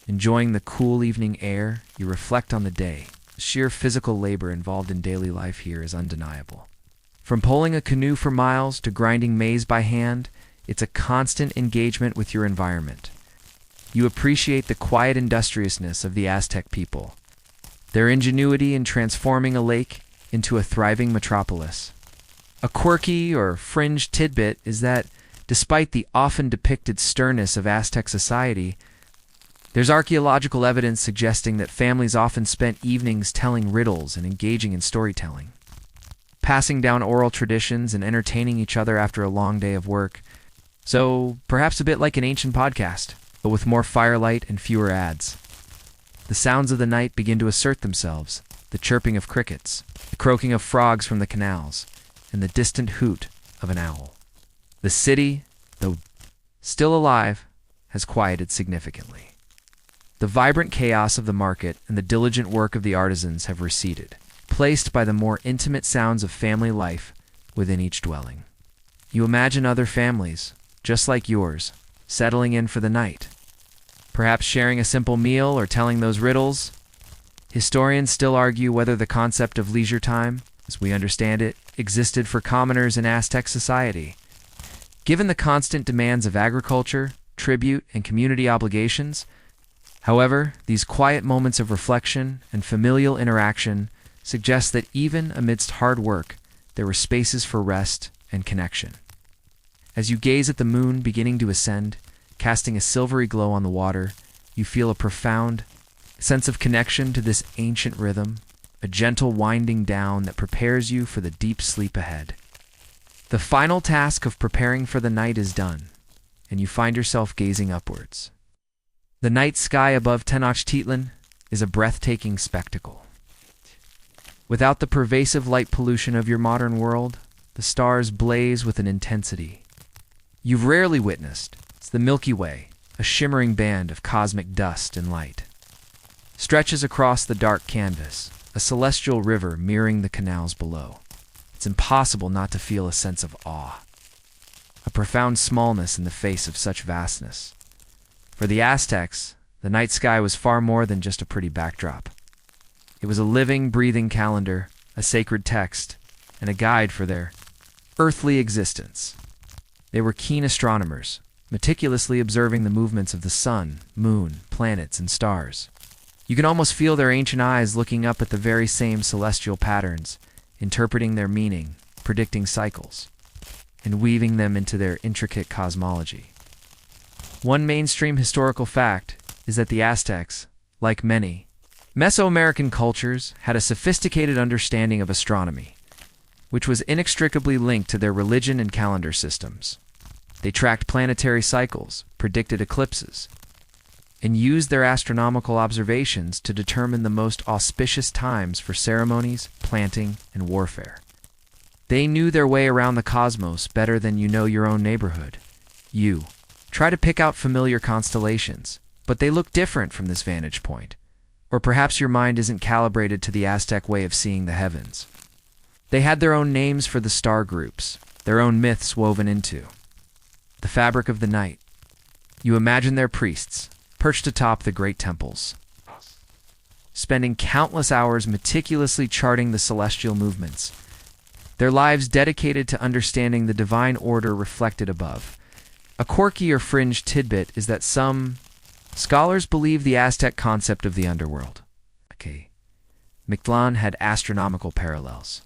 enjoying the cool evening air, you reflect on the day. The sheer physical labor involved in daily life here is undeniable. From pulling a canoe for miles to grinding maize by hand, it's a constant engagement with your environment. You appreciate the quiet industriousness of the Aztec people, their ingenuity in transforming a lake into a thriving metropolis. A quirky or fringe tidbit is that, despite the often depicted sternness of Aztec society, there's archaeological evidence suggesting that families often spent evenings telling riddles and engaging in storytelling, passing down oral traditions and entertaining each other after a long day of work. So, perhaps a bit like an ancient podcast, but with more firelight and fewer ads. The sounds of the night begin to assert themselves, the chirping of crickets, the croaking of frogs from the canals, and the distant hoot of an owl. The city, though still alive, has quieted significantly. The vibrant chaos of the market and the diligent work of the artisans have receded, placed by the more intimate sounds of family life within each dwelling. You imagine other families, just like yours, settling in for the night, perhaps sharing a simple meal or telling those riddles. Historians still argue whether the concept of leisure time, as we understand it, existed for commoners in Aztec society. Given the constant demands of agriculture, tribute, and community obligations, however, these quiet moments of reflection and familial interaction suggest that even amidst hard work, there were spaces for rest and connection. As you gaze at the moon beginning to ascend, casting a silvery glow on the water, you feel a profound sense of connection to this ancient rhythm, a gentle winding down that prepares you for the deep sleep ahead. The final task of preparing for the night is done, and you find yourself gazing upwards. The night sky above Tenochtitlan is a breathtaking spectacle. Without the pervasive light pollution of your modern world, the stars blaze with an intensity you've rarely witnessed. It's the Milky Way, a shimmering band of cosmic dust and light, stretches across the dark canvas, a celestial river mirroring the canals below. It's impossible not to feel a sense of awe, a profound smallness in the face of such vastness. For the Aztecs, the night sky was far more than just a pretty backdrop. It was a living, breathing calendar, a sacred text, and a guide for their earthly existence. They were keen astronomers, meticulously observing the movements of the sun, moon, planets, and stars. You can almost feel their ancient eyes looking up at the very same celestial patterns, interpreting their meaning, predicting cycles, and weaving them into their intricate cosmology. One mainstream historical fact is that the Aztecs, like many Mesoamerican cultures, had a sophisticated understanding of astronomy, which was inextricably linked to their religion and calendar systems. They tracked planetary cycles, predicted eclipses, and used their astronomical observations to determine the most auspicious times for ceremonies, planting, and warfare. They knew their way around the cosmos better than you know your own neighborhood. You try to pick out familiar constellations, but they look different from this vantage point. Or perhaps your mind isn't calibrated to the Aztec way of seeing the heavens. They had their own names for the star groups, their own myths woven into the fabric of the night. You imagine their priests, perched atop the great temples, spending countless hours meticulously charting the celestial movements, their lives dedicated to understanding the divine order reflected above. A quirky or fringe tidbit is that some scholars believe the Aztec concept of the underworld, Mictlan, had astronomical parallels,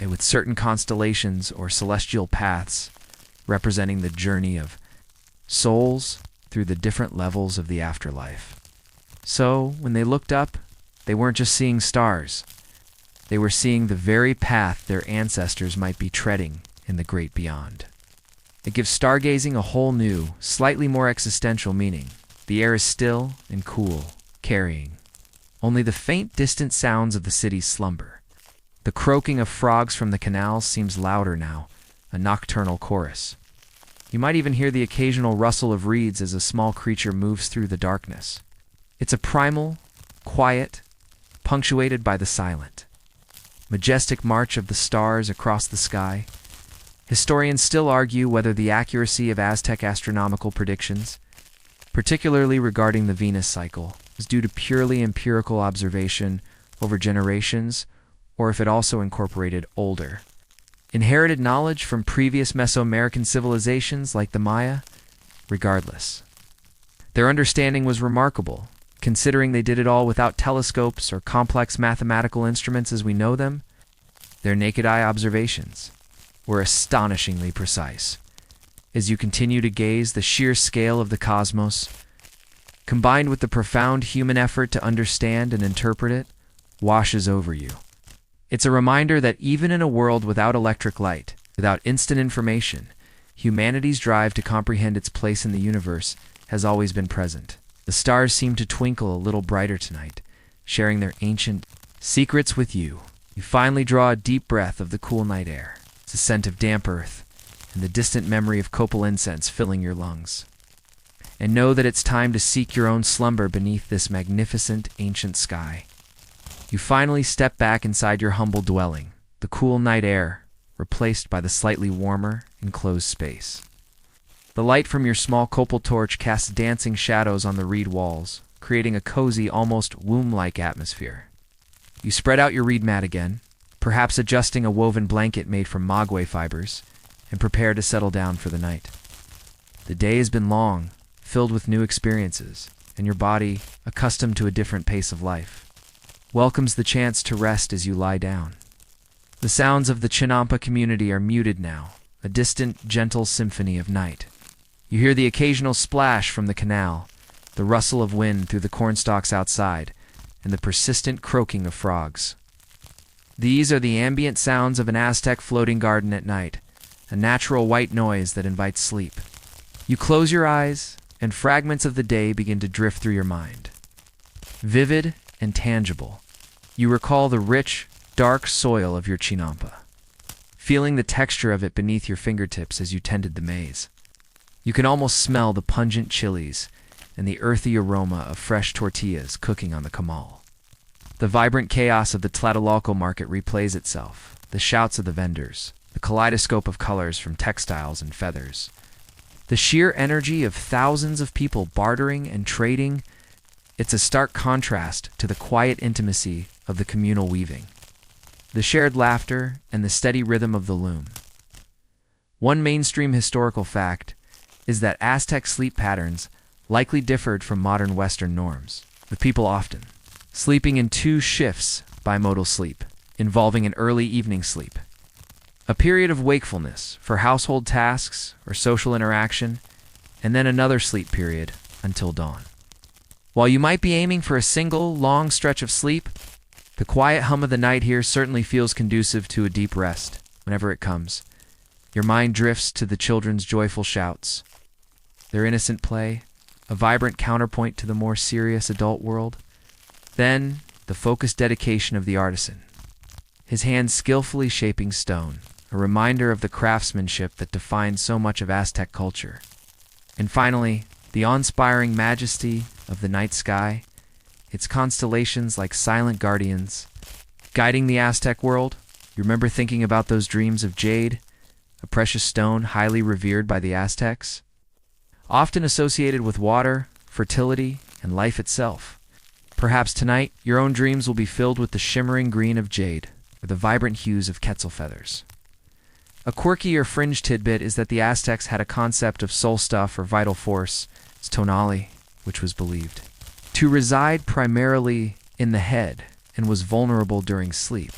and with certain constellations or celestial paths representing the journey of souls through the different levels of the afterlife. So, when they looked up, they weren't just seeing stars. They were seeing the very path their ancestors might be treading in the great beyond. It gives stargazing a whole new, slightly more existential meaning. The air is still and cool, carrying only the faint, distant sounds of the city's slumber. The croaking of frogs from the canals seems louder now, a nocturnal chorus. You might even hear the occasional rustle of reeds as a small creature moves through the darkness. It's a primal, quiet, punctuated by the silent, majestic march of the stars across the sky. Historians still argue whether the accuracy of Aztec astronomical predictions, particularly regarding the Venus cycle, is due to purely empirical observation over generations, or if it also incorporated older, inherited knowledge from previous Mesoamerican civilizations like the Maya. Regardless, their understanding was remarkable, considering they did it all without telescopes or complex mathematical instruments as we know them. Their naked eye observations were astonishingly precise. As you continue to gaze, the sheer scale of the cosmos, combined with the profound human effort to understand and interpret it, washes over you. It's a reminder that even in a world without electric light, without instant information, humanity's drive to comprehend its place in the universe has always been present. The stars seem to twinkle a little brighter tonight, sharing their ancient secrets with you. You finally draw a deep breath of the cool night air. It's a scent of damp earth and the distant memory of copal incense filling your lungs. And know that it's time to seek your own slumber beneath this magnificent ancient sky. You finally step back inside your humble dwelling, the cool night air replaced by the slightly warmer, enclosed space. The light from your small copal torch casts dancing shadows on the reed walls, creating a cozy, almost womb-like atmosphere. You spread out your reed mat again, perhaps adjusting a woven blanket made from maguey fibers, and prepare to settle down for the night. The day has been long, filled with new experiences, and your body, accustomed to a different pace of life, welcomes the chance to rest as you lie down. The sounds of the Chinampa community are muted now, a distant, gentle symphony of night. You hear the occasional splash from the canal, the rustle of wind through the cornstalks outside, and the persistent croaking of frogs. These are the ambient sounds of an Aztec floating garden at night, a natural white noise that invites sleep. You close your eyes, and fragments of the day begin to drift through your mind. Vivid and tangible, you recall the rich, dark soil of your chinampa, feeling the texture of it beneath your fingertips as you tended the maize. You can almost smell the pungent chilies and the earthy aroma of fresh tortillas cooking on the comal. The vibrant chaos of the Tlatelolco market replays itself, the shouts of the vendors, the kaleidoscope of colors from textiles and feathers. The sheer energy of thousands of people bartering and trading, it's a stark contrast to the quiet intimacy of the communal weaving, the shared laughter, and the steady rhythm of the loom. One mainstream historical fact is that Aztec sleep patterns likely differed from modern Western norms, with people often sleeping in 2 shifts bimodal sleep, involving an early evening sleep, a period of wakefulness for household tasks or social interaction, and then another sleep period until dawn. While you might be aiming for a single, long stretch of sleep, the quiet hum of the night here certainly feels conducive to a deep rest whenever it comes. Your mind drifts to the children's joyful shouts, their innocent play, a vibrant counterpoint to the more serious adult world. Then, the focused dedication of the artisan, his hands skillfully shaping stone, a reminder of the craftsmanship that defines so much of Aztec culture. And finally, the awe-inspiring majesty of the night sky, its constellations like silent guardians, guiding the Aztec world. You remember thinking about those dreams of jade, a precious stone highly revered by the Aztecs, often associated with water, fertility, and life itself. Perhaps tonight, your own dreams will be filled with the shimmering green of jade, or the vibrant hues of quetzal feathers. A quirky or fringe tidbit is that the Aztecs had a concept of soul stuff or vital force, tonali, which was believed to reside primarily in the head and was vulnerable during sleep.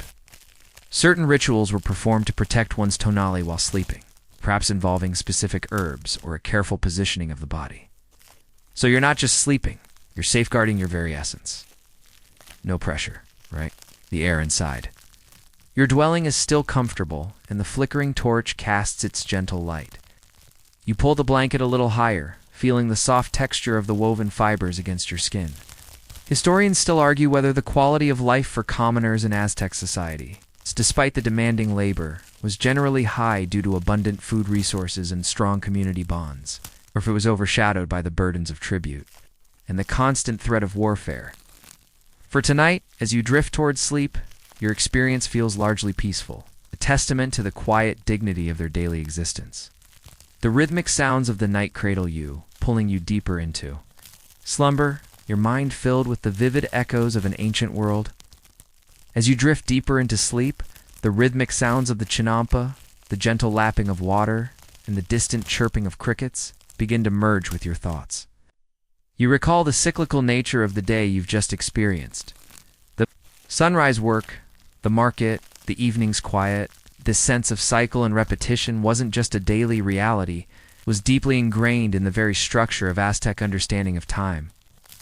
Certain rituals were performed to protect one's tonali while sleeping, perhaps involving specific herbs or a careful positioning of the body. So you're not just sleeping, you're safeguarding your very essence. No pressure, right? The air inside. Your dwelling is still comfortable, and the flickering torch casts its gentle light. You pull the blanket a little higher, feeling the soft texture of the woven fibers against your skin. Historians still argue whether the quality of life for commoners in Aztec society, despite the demanding labor, was generally high due to abundant food resources and strong community bonds, or if it was overshadowed by the burdens of tribute and the constant threat of warfare. For tonight, as you drift towards sleep, your experience feels largely peaceful, a testament to the quiet dignity of their daily existence. The rhythmic sounds of the night cradle you, pulling you deeper into slumber, your mind filled with the vivid echoes of an ancient world. As you drift deeper into sleep, the rhythmic sounds of the chinampa, the gentle lapping of water, and the distant chirping of crickets begin to merge with your thoughts. You recall the cyclical nature of the day you've just experienced. The sunrise work, the market, the evening's quiet. This sense of cycle and repetition wasn't just a daily reality, it was deeply ingrained in the very structure of Aztec understanding of time,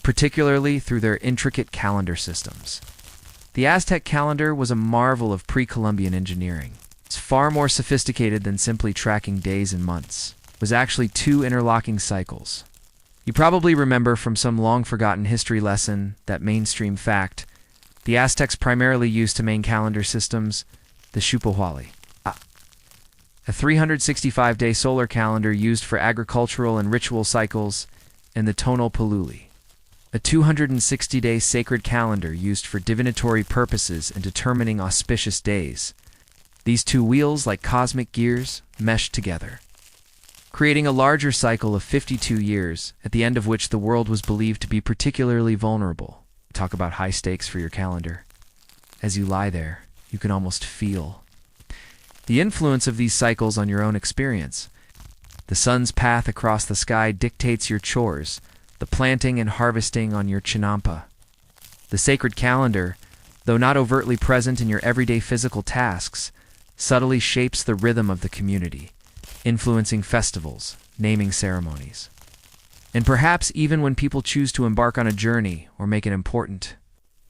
particularly through their intricate calendar systems. The Aztec calendar was a marvel of pre-Columbian engineering. It's far more sophisticated than simply tracking days and months. It was actually two interlocking cycles. You probably remember from some long-forgotten history lesson that mainstream fact, the Aztecs primarily used to main calendar systems the Xupohualli, a 365-day solar calendar used for agricultural and ritual cycles, and the Tonopaluli, a 260-day sacred calendar used for divinatory purposes and determining auspicious days. These two wheels, like cosmic gears, meshed together, creating a larger cycle of 52 years, at the end of which the world was believed to be particularly vulnerable. Talk about high stakes for your calendar. As you lie there, you can almost feel the influence of these cycles on your own experience. The sun's path across the sky dictates your chores, the planting and harvesting on your chinampa. The sacred calendar, though not overtly present in your everyday physical tasks, subtly shapes the rhythm of the community, influencing festivals, naming ceremonies, and perhaps even when people choose to embark on a journey or make an important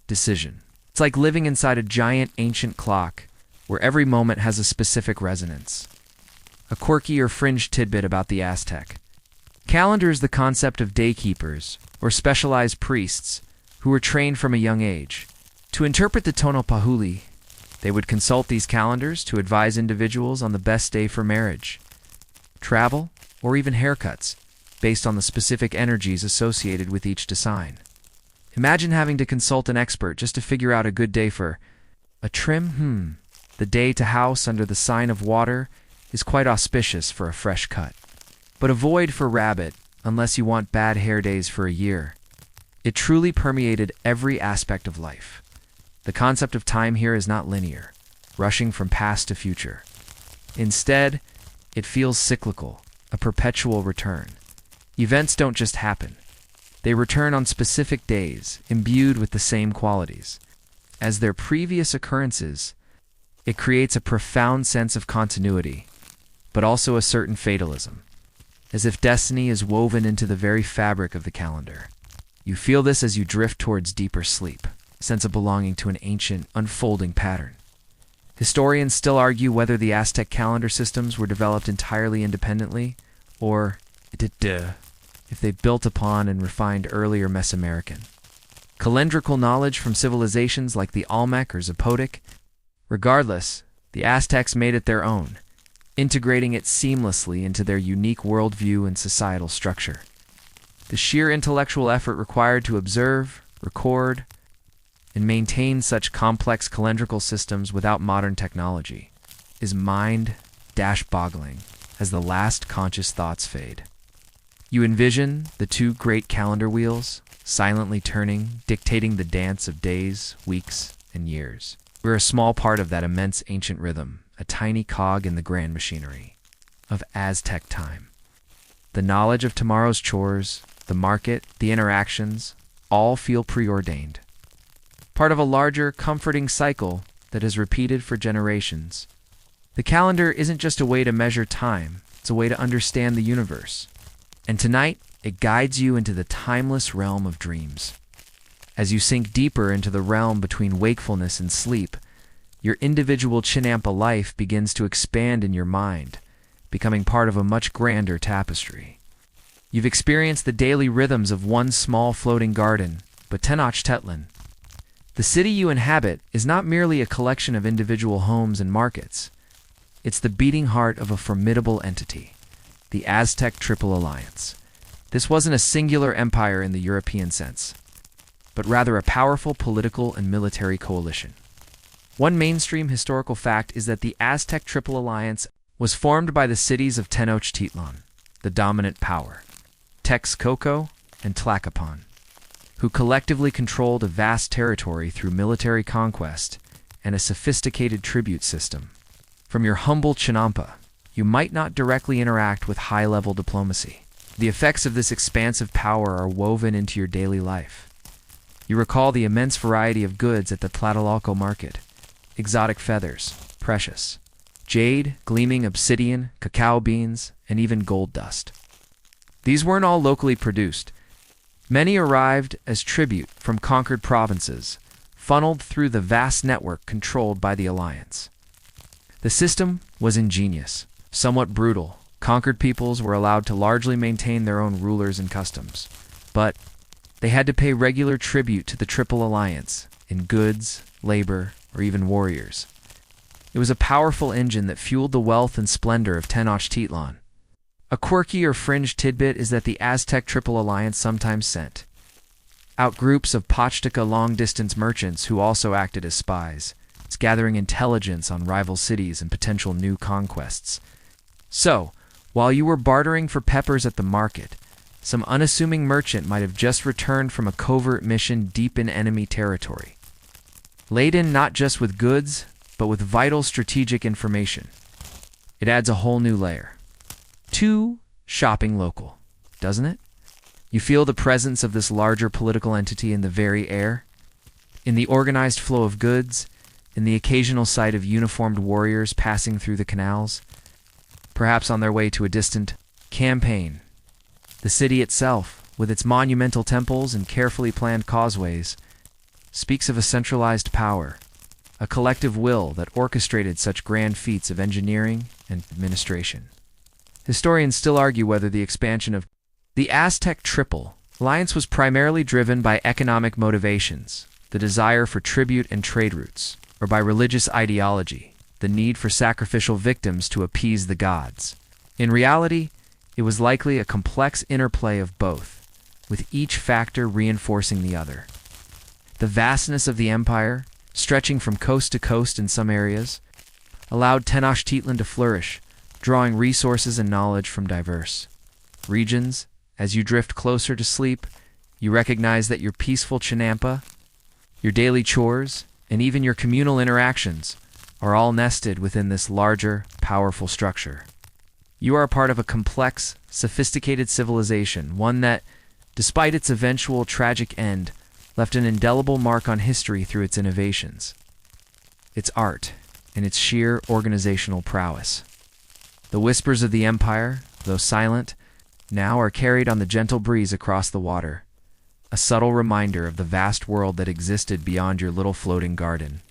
decision. It's like living inside a giant ancient clock where every moment has a specific resonance. A quirky or fringe tidbit about the Aztec calendar is the concept of daykeepers, or specialized priests, who were trained from a young age. To interpret the Tonopahuli, they would consult these calendars to advise individuals on the best day for marriage, travel, or even haircuts, based on the specific energies associated with each design. Imagine having to consult an expert just to figure out a good day for a trim. The day to house under the sign of water is quite auspicious for a fresh cut, but avoid for rabbit unless you want bad hair days for a year. It truly permeated every aspect of life. The concept of time here is not linear, rushing from past to future. Instead, it feels cyclical, a perpetual return. Events don't just happen. They return on specific days, imbued with the same qualities as their previous occurrences. It creates a profound sense of continuity, but also a certain fatalism, as if destiny is woven into the very fabric of the calendar. You feel this as you drift towards deeper sleep, a sense of belonging to an ancient, unfolding pattern. Historians still argue whether the Aztec calendar systems were developed entirely independently, or if they built upon and refined earlier Mesoamerican calendrical knowledge from civilizations like the Olmec or Zapotec. Regardless, the Aztecs made it their own, integrating it seamlessly into their unique worldview and societal structure. The sheer intellectual effort required to observe, record, and maintain such complex calendrical systems without modern technology is mind-boggling as the last conscious thoughts fade. You envision the two great calendar wheels, silently turning, dictating the dance of days, weeks, and years. We're a small part of that immense ancient rhythm, a tiny cog in the grand machinery of Aztec time. The knowledge of tomorrow's chores, the market, the interactions, all feel preordained. Part of a larger, comforting cycle that is repeated for generations. The calendar isn't just a way to measure time, it's a way to understand the universe. And tonight, it guides you into the timeless realm of dreams. As you sink deeper into the realm between wakefulness and sleep, your individual Chinampa life begins to expand in your mind, becoming part of a much grander tapestry. You've experienced the daily rhythms of one small floating garden, but Tenochtitlan. The city you inhabit is not merely a collection of individual homes and markets. It's the beating heart of a formidable entity, the Aztec Triple Alliance. This wasn't a singular empire in the European sense, but rather a powerful political and military coalition. One mainstream historical fact is that the Aztec Triple Alliance was formed by the cities of Tenochtitlan, the dominant power, Texcoco, and Tlacopan, who collectively controlled a vast territory through military conquest and a sophisticated tribute system. From your humble Chinampa, you might not directly interact with high-level diplomacy. The effects of this expansive power are woven into your daily life. You recall the immense variety of goods at the Tlatelolco market: exotic feathers, precious, jade, gleaming obsidian, cacao beans, and even gold dust. These weren't all locally produced. Many arrived as tribute from conquered provinces, funneled through the vast network controlled by the Alliance. The system was ingenious, somewhat brutal. Conquered peoples were allowed to largely maintain their own rulers and customs, but they had to pay regular tribute to the Triple Alliance in goods, labor, or even warriors. It was a powerful engine that fueled the wealth and splendor of Tenochtitlan. A quirky or fringe tidbit is that the Aztec Triple Alliance sometimes sent out groups of Pachtica long-distance merchants who also acted as spies, gathering intelligence on rival cities and potential new conquests. So, while you were bartering for peppers at the market, some unassuming merchant might have just returned from a covert mission deep in enemy territory, laden not just with goods, but with vital strategic information. It adds a whole new layer to shopping local, doesn't it? You feel the presence of this larger political entity in the very air, in the organized flow of goods, in the occasional sight of uniformed warriors passing through the canals, perhaps on their way to a distant campaign. The city itself, with its monumental temples and carefully planned causeways, speaks of a centralized power, a collective will that orchestrated such grand feats of engineering and administration. Historians still argue whether the expansion of the Aztec Triple Alliance was primarily driven by economic motivations, the desire for tribute and trade routes, or by religious ideology, the need for sacrificial victims to appease the gods. In reality, it was likely a complex interplay of both, with each factor reinforcing the other. The vastness of the empire, stretching from coast to coast in some areas, allowed Tenochtitlan to flourish, drawing resources and knowledge from diverse regions. As you drift closer to sleep, you recognize that your peaceful Chinampa, your daily chores, and even your communal interactions are all nested within this larger, powerful structure. You are a part of a complex, sophisticated civilization, one that, despite its eventual tragic end, left an indelible mark on history through its innovations, its art, and its sheer organizational prowess. The whispers of the empire, though silent, now are carried on the gentle breeze across the water, a subtle reminder of the vast world that existed beyond your little floating garden.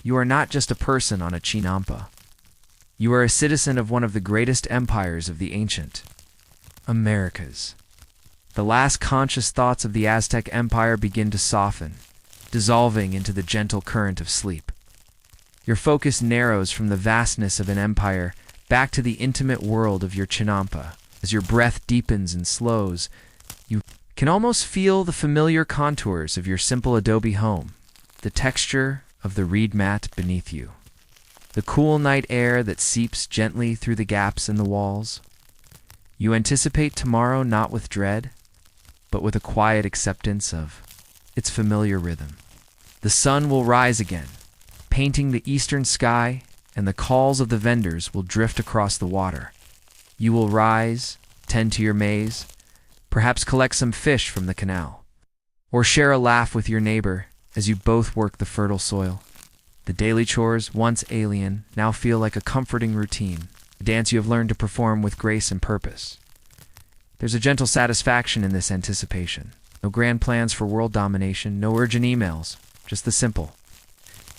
You are not just a person on a chinampa. You are a citizen of one of the greatest empires of the ancient Americas. The last conscious thoughts of the Aztec Empire begin to soften, dissolving into the gentle current of sleep. Your focus narrows from the vastness of an empire back to the intimate world of your chinampa. As your breath deepens and slows, you can almost feel the familiar contours of your simple adobe home, the texture of the reed mat beneath you, the cool night air that seeps gently through the gaps in the walls. You anticipate tomorrow not with dread, but with a quiet acceptance of its familiar rhythm. The sun will rise again, painting the eastern sky, and the calls of the vendors will drift across the water. You will rise, tend to your maize, perhaps collect some fish from the canal, or share a laugh with your neighbor as you both work the fertile soil. The daily chores, once alien, now feel like a comforting routine, a dance you have learned to perform with grace and purpose. There's a gentle satisfaction in this anticipation. No grand plans for world domination, no urgent emails, just the simple,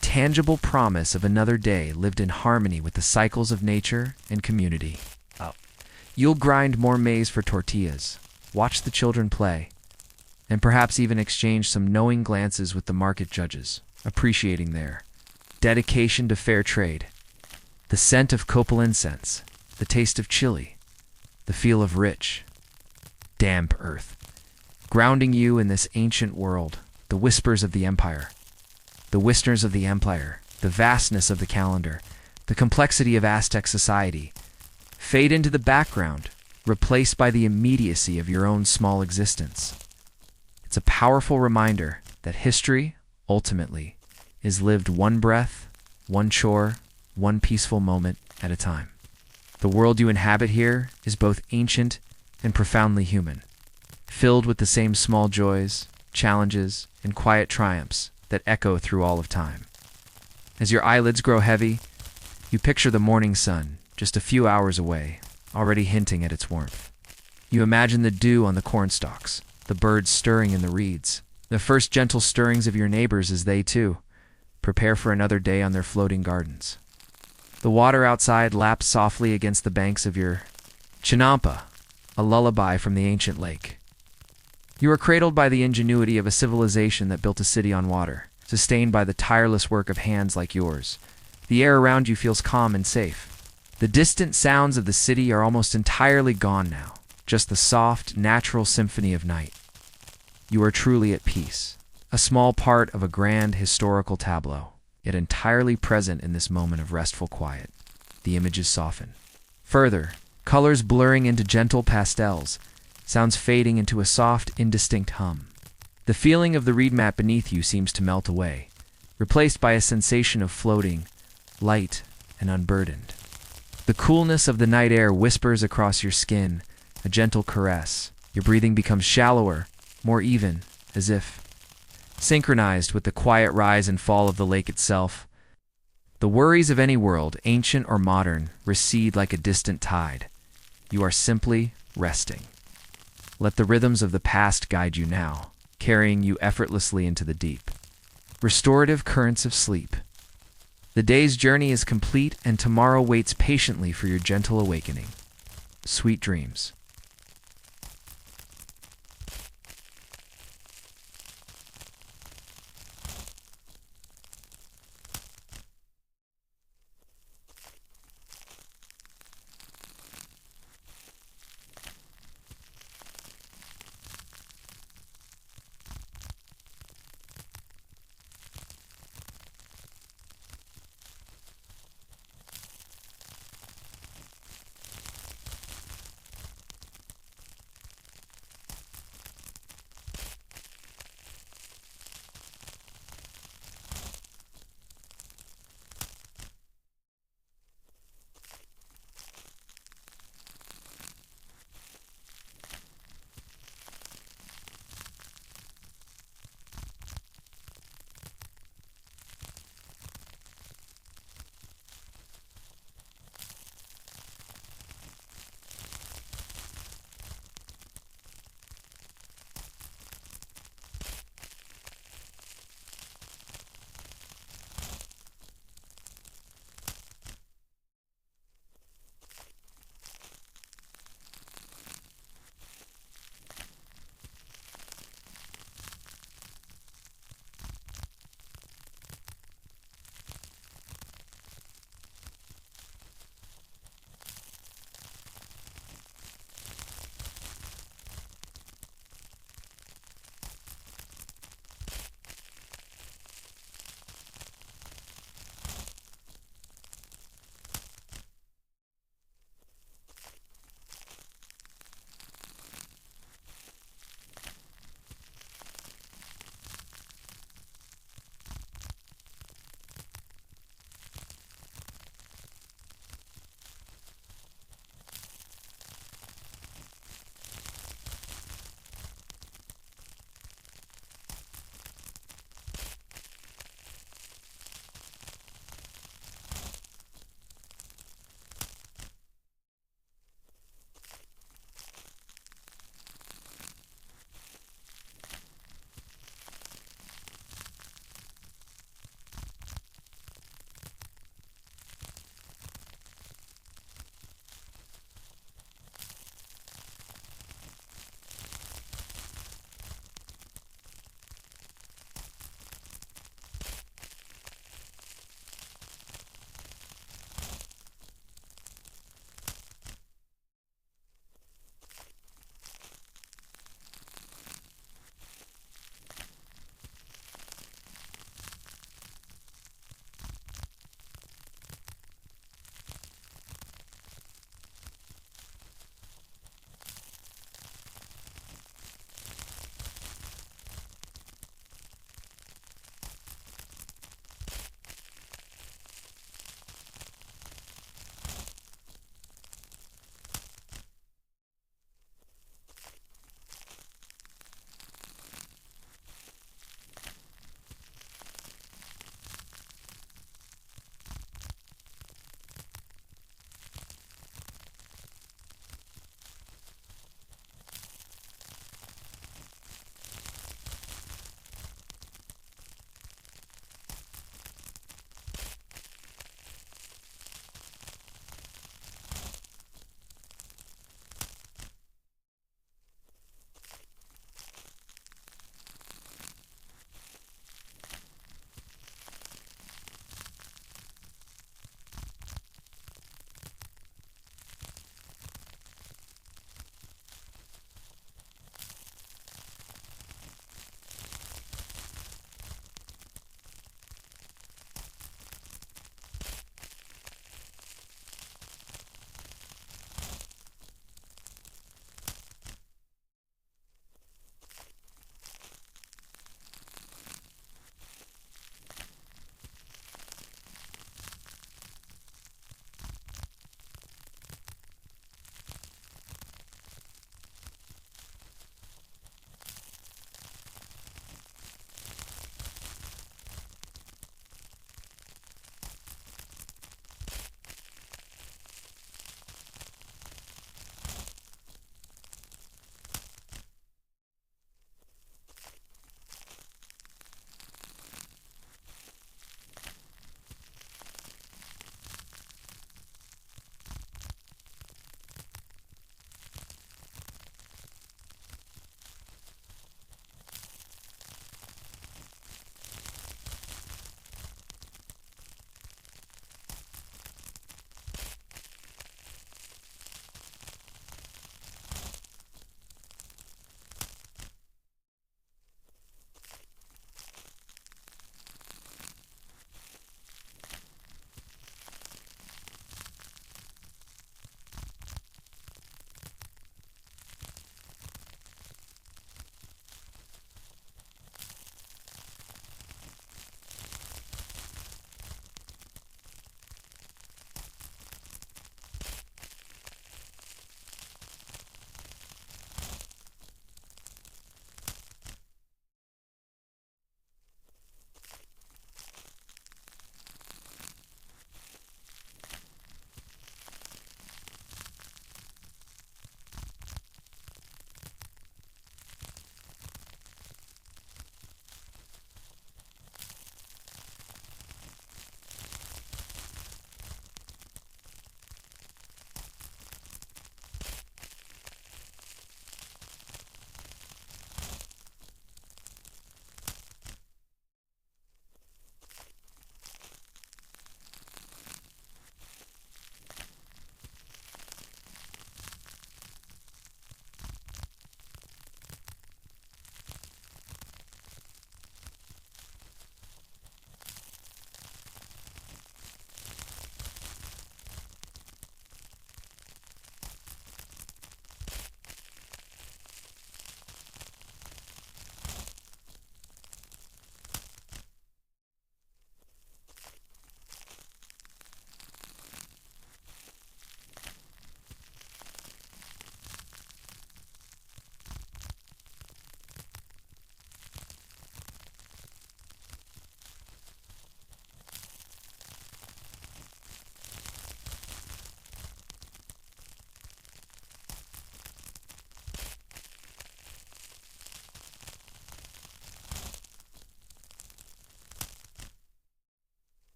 tangible promise of another day lived in harmony with the cycles of nature and community. You'll grind more maize for tortillas, watch the children play, and perhaps even exchange some knowing glances with the market judges, appreciating their dedication to fair trade. The scent of copal incense, the taste of chili, the feel of rich, damp earth, grounding you in this ancient world, the whispers of the empire, the vastness of the calendar, the complexity of Aztec society, fade into the background, replaced by the immediacy of your own small existence. It's a powerful reminder that history, ultimately, is lived one breath, one chore, one peaceful moment at a time. The world you inhabit here is both ancient and profoundly human, filled with the same small joys, challenges, and quiet triumphs that echo through all of time. As your eyelids grow heavy, you picture the morning sun, just a few hours away, already hinting at its warmth. You imagine the dew on the cornstalks, the birds stirring in the reeds, the first gentle stirrings of your neighbors as they, too, prepare for another day on their floating gardens. The water outside laps softly against the banks of your chinampa, a lullaby from the ancient lake. You are cradled by the ingenuity of a civilization that built a city on water, sustained by the tireless work of hands like yours. The air around you feels calm and safe. The distant sounds of the city are almost entirely gone now, just the soft, natural symphony of night. You are truly at peace, a small part of a grand historical tableau, yet entirely present in this moment of restful quiet. The images soften. Further, colors blurring into gentle pastels, sounds fading into a soft, indistinct hum. The feeling of the reed mat beneath you seems to melt away, replaced by a sensation of floating, light, and unburdened. The coolness of the night air whispers across your skin, a gentle caress. Your breathing becomes shallower, more even, as if synchronized with the quiet rise and fall of the lake itself. The worries of any world, ancient or modern, recede like a distant tide. You are simply resting. Let the rhythms of the past guide you now, carrying you effortlessly into the deep, restorative currents of sleep. The day's journey is complete, and tomorrow waits patiently for your gentle awakening. Sweet dreams.